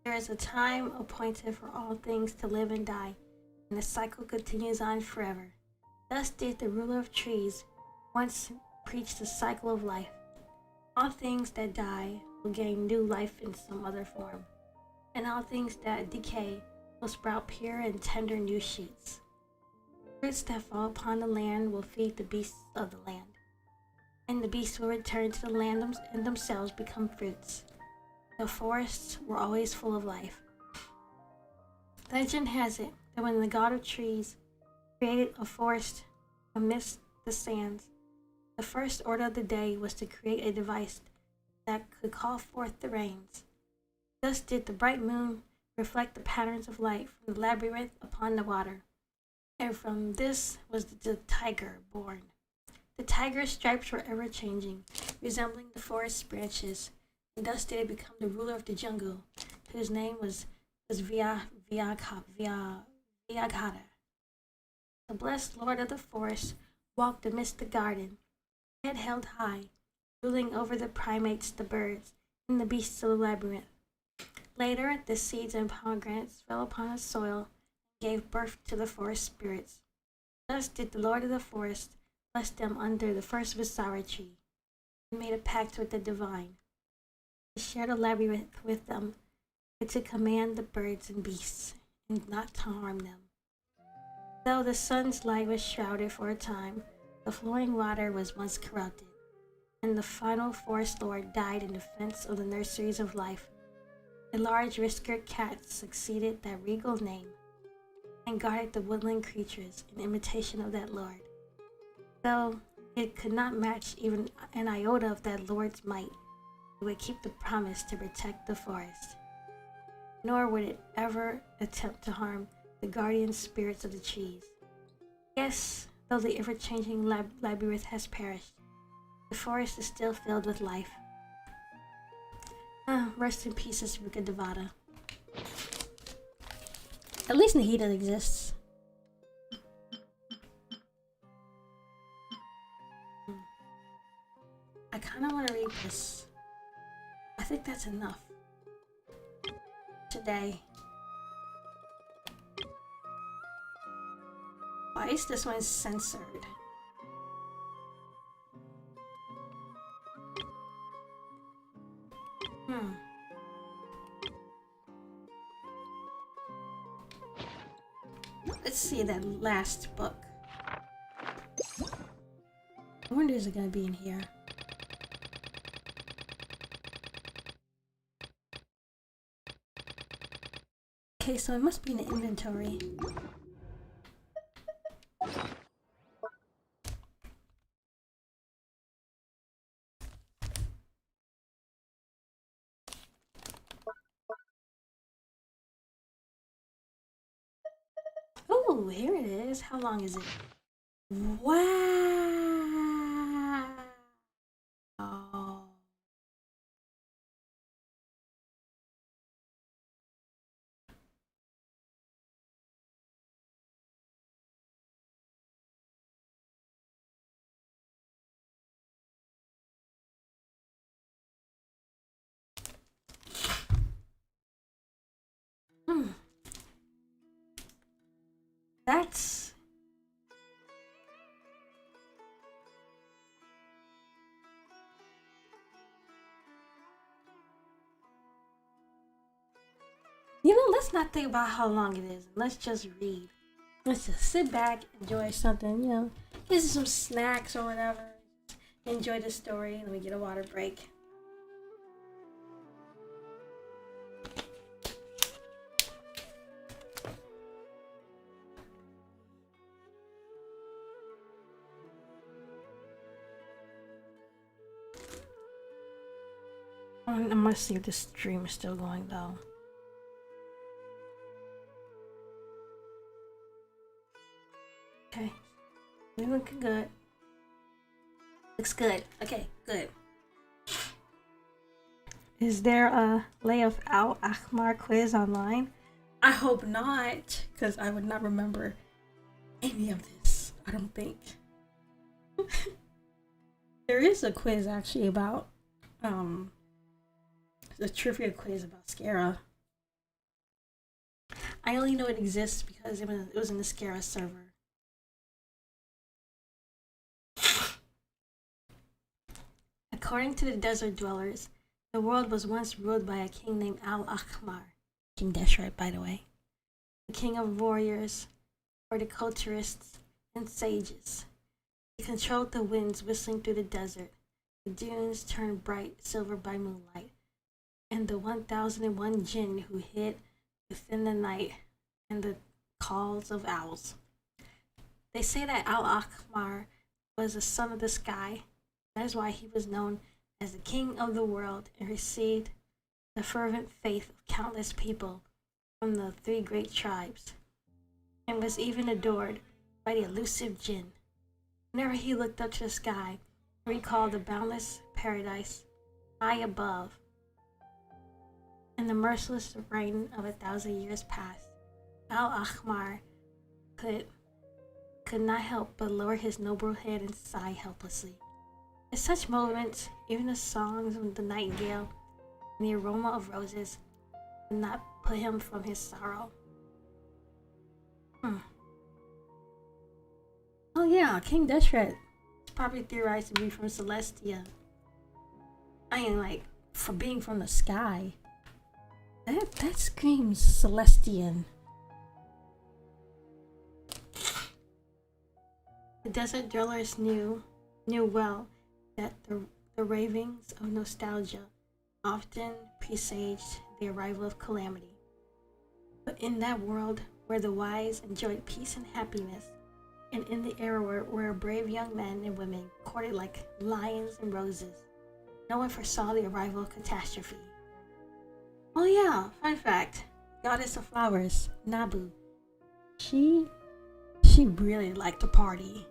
There is a time appointed for all things to live and die, and the cycle continues on forever. Thus did the ruler of trees once preach the cycle of life. All things that die will gain new life in some other form, and all things that decay will sprout pure and tender new shoots. Fruits that fall upon the land will feed the beasts of the land, and the beasts will return to the land and themselves become fruits. The forests were always full of life. Legend has it that when the god of trees created a forest amidst the sands, the first order of the day was to create a device that could call forth the rains. Thus did the bright moon reflect the patterns of light from the labyrinth upon the water, and from this was the tiger born. The tiger's stripes were ever-changing, resembling the forest's branches, and thus did it become the ruler of the jungle, whose name was Vyaghata. The blessed lord of the forest walked amidst the garden, head held high, ruling over the primates, the birds, and the beasts of the labyrinth. Later, the seeds and pomegranates fell upon the soil and gave birth to the forest spirits. Thus did the lord of the forest bless them under the first Visara tree, and made a pact with the divine, to share the labyrinth with them, and to command the birds and beasts, and not to harm them. Though the sun's light was shrouded for a time, the flowing water was once corrupted, and the final forest lord died in defense of the nurseries of life. A large whiskered cat succeeded that regal name, and guarded the woodland creatures in imitation of that lord. Though it could not match even an iota of that lord's might, it would keep the promise to protect the forest. Nor would it ever attempt to harm the guardian spirits of the trees. Yes, though the ever-changing labyrinth has perished, the forest is still filled with life. Rest in peace, Asruka Devata. At least Nahida exists. I kind of want to read this. I think that's enough today. twice. This one's censored. Let's see that last book. I wonder is it gonna be in here? Okay, so it must be in the inventory. Oh, here it is. How long is it? Wow. That's... You know, let's not think about how long it is. Let's just read. Let's just sit back, enjoy something, you know, get some snacks or whatever. Enjoy the story. Let me get a water break. I'm gonna see if this stream is still going though. Okay. We're looking good. Looks good. Okay, good. Is there a lay of Al-Ahmar quiz online? I hope not, because I would not remember any of this. I don't think. There is a quiz actually about the trivia quiz about Scara. I only know it exists because it was in the Scara server. According to the desert dwellers, the world was once ruled by a king named Al-Ahmar. King Deshret, by the way. The king of warriors, horticulturists, and sages. He controlled the winds whistling through the desert. The dunes turned bright silver by moonlight. And the 1001 jinn who hid within the night and the calls of owls. They say that Al-Ahmar was a son of the sky. That is why he was known as the king of the world and received the fervent faith of countless people from the 3 great tribes, and was even adored by the elusive jinn. Whenever he looked up to the sky, he recalled the boundless paradise high above and the merciless reign of 1,000 years past. Al-Ahmar could not help but lower his noble head and sigh helplessly. At such moments, even the songs of the nightingale and the aroma of roses could not put him from his sorrow. Oh yeah, King Deshret is probably theorized to be from Celestia. I mean, like, for being from the sky. That screams Celestian. The desert dwellers knew well that the ravings of nostalgia often presaged the arrival of calamity. But in that world where the wise enjoyed peace and happiness, and in the era where brave young men and women courted like lions and roses, no one foresaw the arrival of catastrophe. Oh yeah, fun fact, goddess of flowers, Nabu, she really liked to party.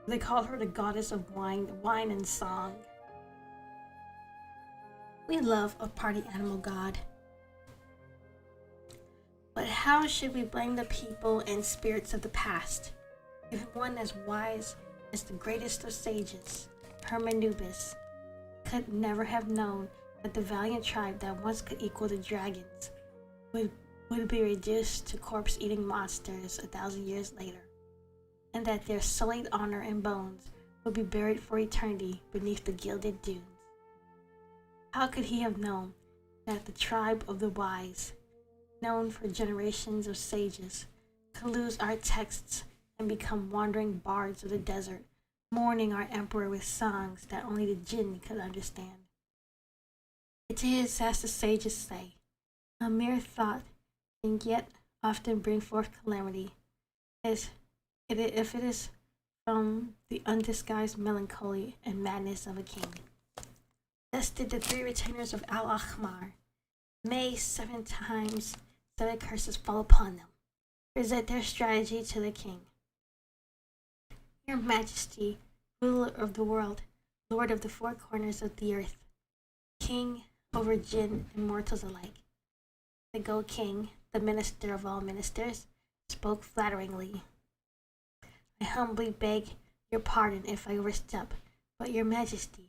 They called her the goddess of wine and song. We love a party animal god. But how should we blame the people and spirits of the past if one as wise as the greatest of sages, Hermanubis, could never have known that the valiant tribe that once could equal the dragons would be reduced to corpse-eating monsters 1,000 years later? and that their sullied honor and bones would be buried for eternity beneath the gilded dunes. How could he have known that the tribe of the wise, known for generations of sages, could lose our texts and become wandering bards of the desert, mourning our emperor with songs that only the jinn could understand? It is, as the sages say, a mere thought, and yet often bring forth calamity, if it is from the undisguised melancholy and madness of a king. Thus did the three retainers of Al-Ahmar, may 7 times 7 curses fall upon them, present their strategy to the king. Your Majesty, ruler of the world, lord of the 4 corners of the earth, king over jinn and mortals alike, the Go King, the minister of all ministers, spoke flatteringly. I humbly beg your pardon if I overstep, but your Majesty,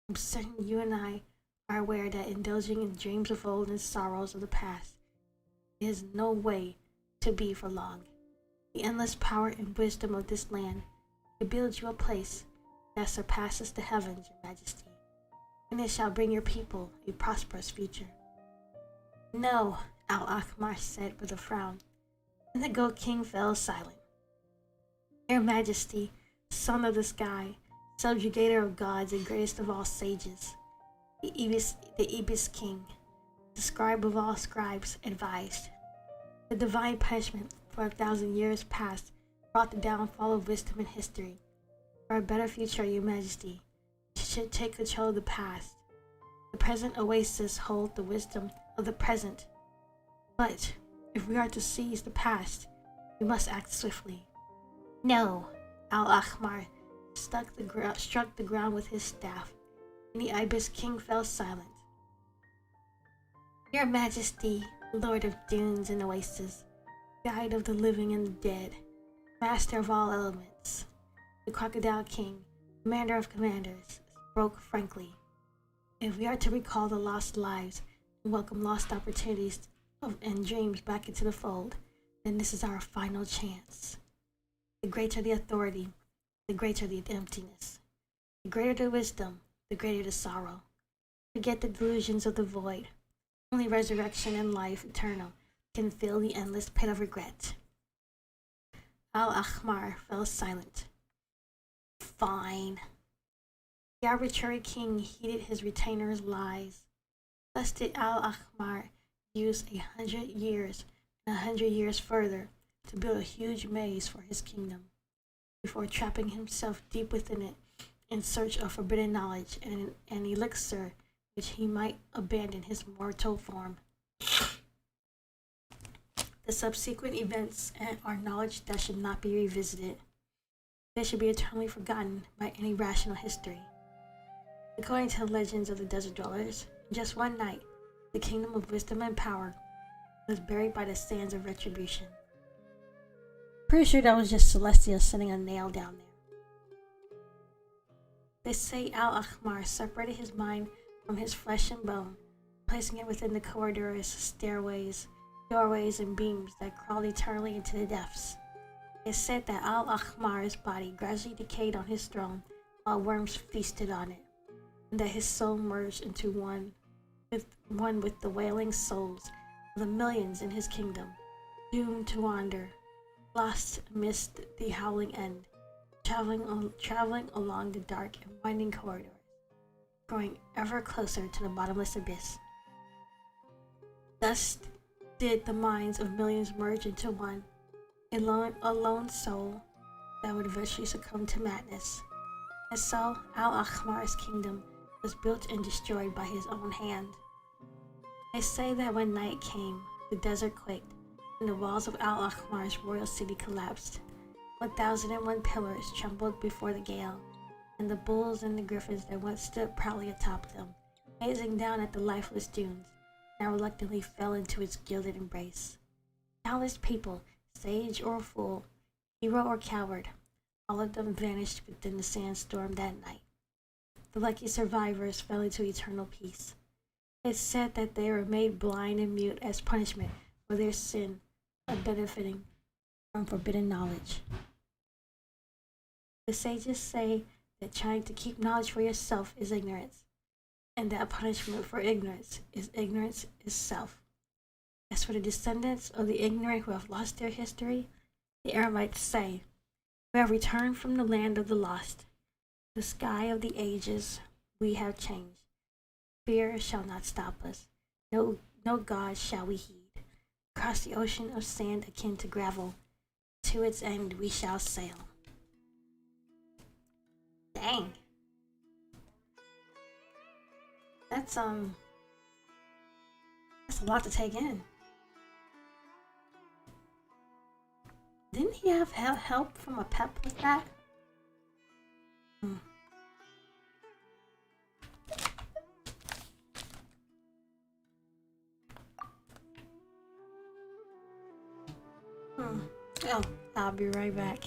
I'm certain you and I are aware that indulging in dreams of old and sorrows of the past is no way to be for long. The endless power and wisdom of this land to build you a place that surpasses the heavens, your Majesty, and it shall bring your people a prosperous future. No, Al-Ahmar said with a frown, and the Goat King fell silent. Your Majesty, son of the sky, subjugator of gods and greatest of all sages, the Ibis King, the scribe of all scribes, advised. The divine punishment for 1,000 years past brought the downfall of wisdom and history. For a better future, your Majesty, you should take control of the past. The present oasis holds the wisdom of the present. But if we are to seize the past, we must act swiftly. No, Al-Ahmar struck the ground with his staff, and the Ibis King fell silent. Your Majesty, Lord of dunes and oases, guide of the living and the dead, master of all elements, the Crocodile King, commander of commanders, spoke frankly. If we are to recall the lost lives and welcome lost opportunities and dreams back into the fold, then this is our final chance. The greater the authority, the greater the emptiness. The greater the wisdom, the greater the sorrow. Forget the delusions of the void. Only resurrection and life eternal can fill the endless pit of regret. Al-Ahmar fell silent. Fine. The arbitrary king heeded his retainer's lies. Thus did Al-Ahmar use 100 years and 100 years further to build a huge maze for his kingdom, before trapping himself deep within it in search of forbidden knowledge and an elixir which he might abandon his mortal form. The subsequent events are knowledge that should not be revisited. They should be eternally forgotten by any rational history. According to the legends of the desert dwellers, in just one night, the kingdom of wisdom and power was buried by the sands of retribution. Pretty sure that was just Celestia sending a nail down there. They say Al-Ahmar separated his mind from his flesh and bone, placing it within the corridors, stairways, doorways, and beams that crawled eternally into the depths. It said that Al-Ahmar's body gradually decayed on his throne while worms feasted on it, and that his soul merged into one with the wailing souls of the millions in his kingdom, doomed to wander, lost amidst the howling end, traveling along the dark and winding corridors, growing ever closer to the bottomless abyss. Thus did the minds of millions merge into one, a lone soul that would eventually succumb to madness. And so Al-Ahmar's kingdom was built and destroyed by his own hand. They say that when night came, the desert quaked, and the walls of Al-Ahmar's royal city collapsed. 1,001 pillars trembled before the gale, and the bulls and the griffins that once stood proudly atop them, gazing down at the lifeless dunes, now reluctantly fell into its gilded embrace. Countless people, sage or fool, hero or coward, all of them vanished within the sandstorm that night. The lucky survivors fell into eternal peace. It's said that they were made blind and mute as punishment for their sin of benefiting from forbidden knowledge. The sages say that trying to keep knowledge for yourself is ignorance, and that punishment for ignorance is self. As for the descendants of the ignorant who have lost their history, the Eremites say, we have returned from the land of the lost, the sky of the ages. We have changed. Fear shall not stop us. No God shall we heed. Across the ocean of sand akin to gravel, to its end we shall sail. Dang. That's a lot to take in. Didn't he have help from a pep with that? Hmm. Oh, I'll be right back.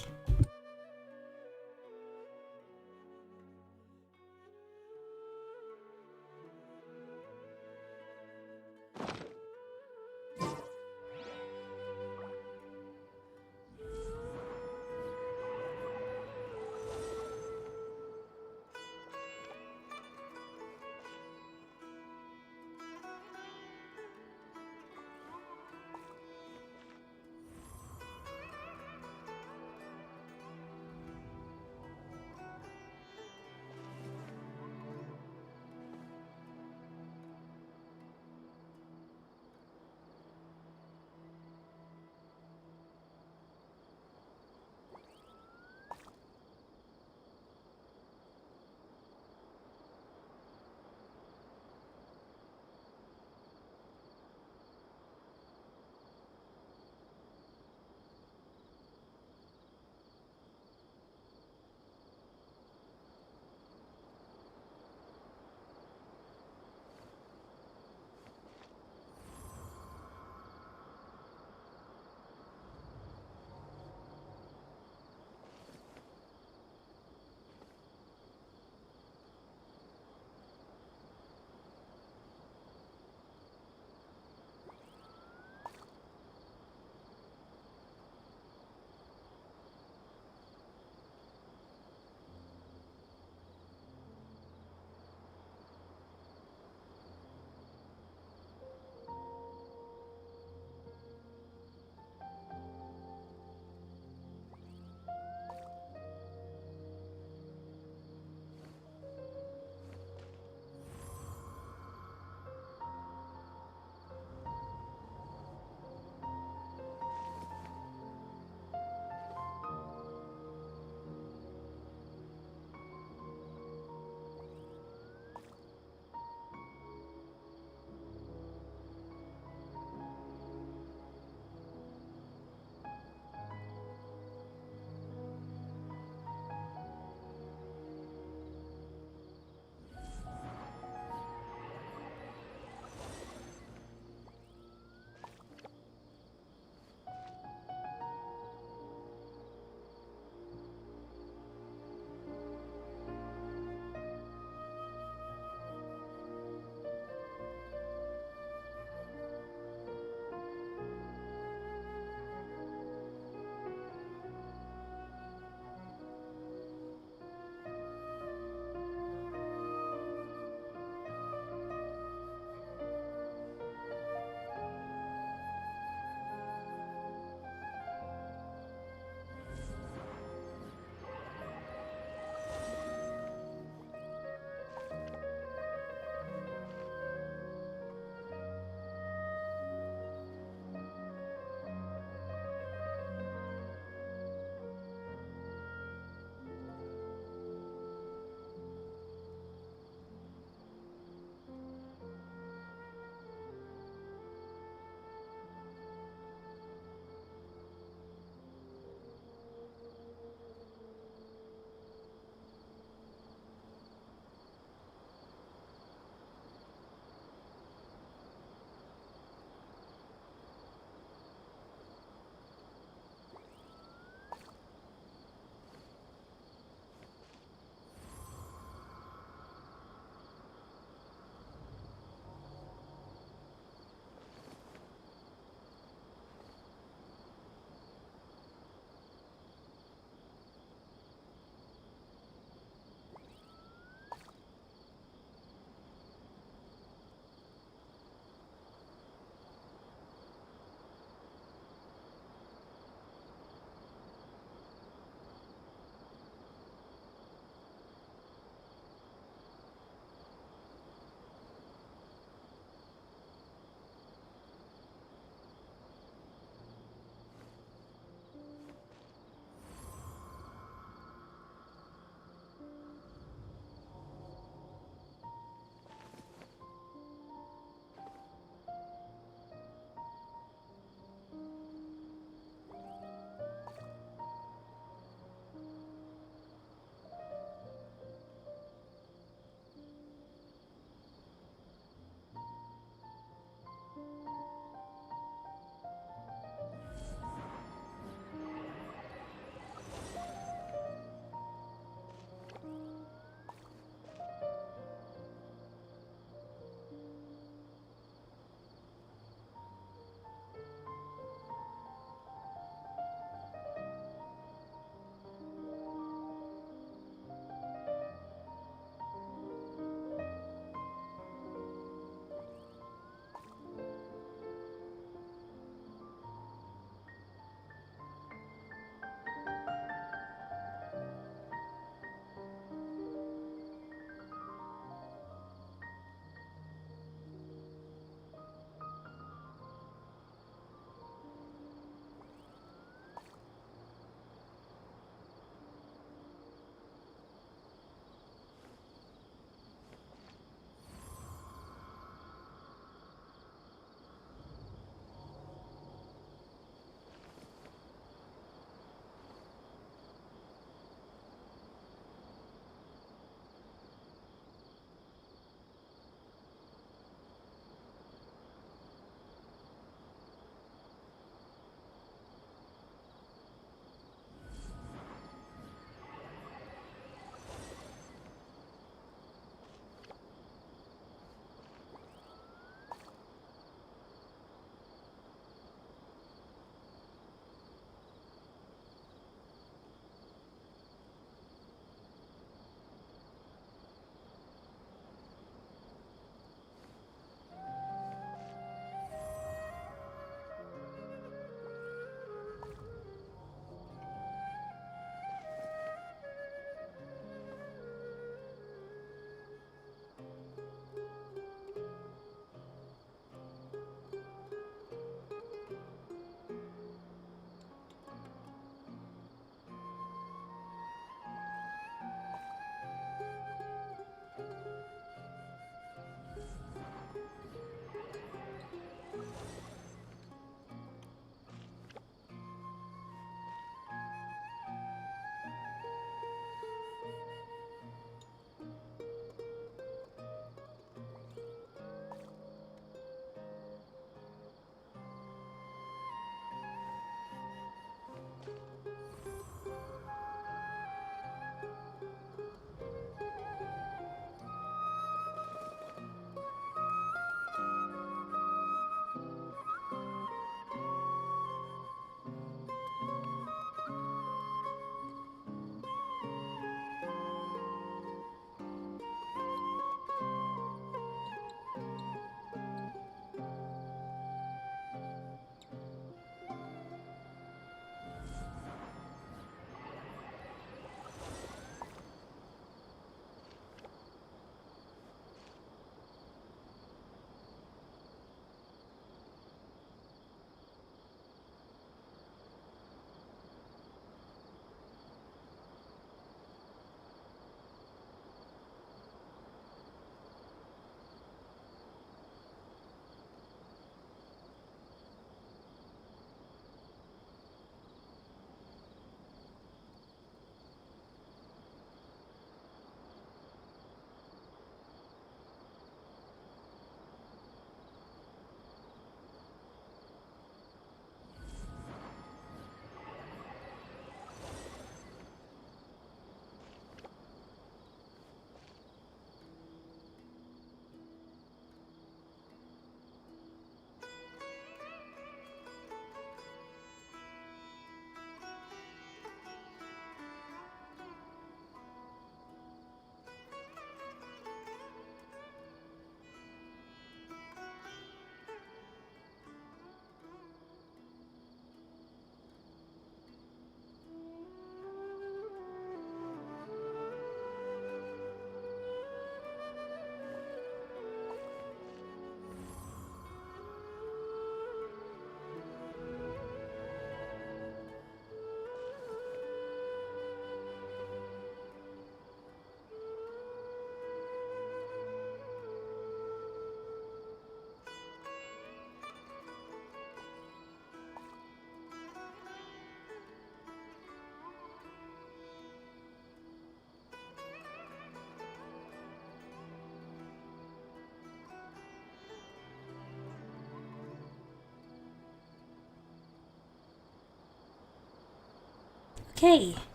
Okay.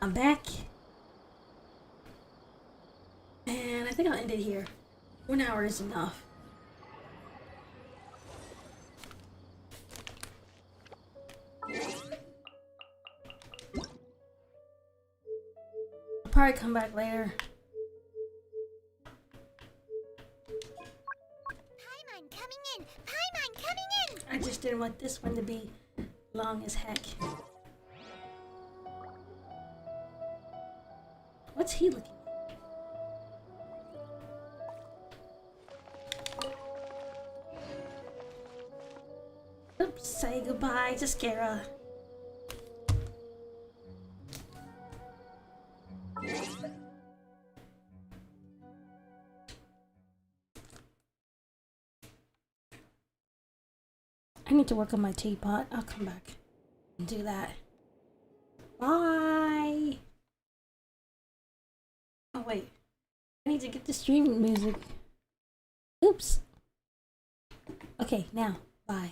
I'm back. And I think I'll end it here. 1 hour is enough. I'll probably come back later. Paimon coming in! Paimon coming in! I just didn't want this one to be long as heck. What's he looking at? Oops, say goodbye to Scara. I need to work on my teapot. I'll come back and do that. Bye! Oh wait, I need to get the stream music. Oops. Okay, now, bye.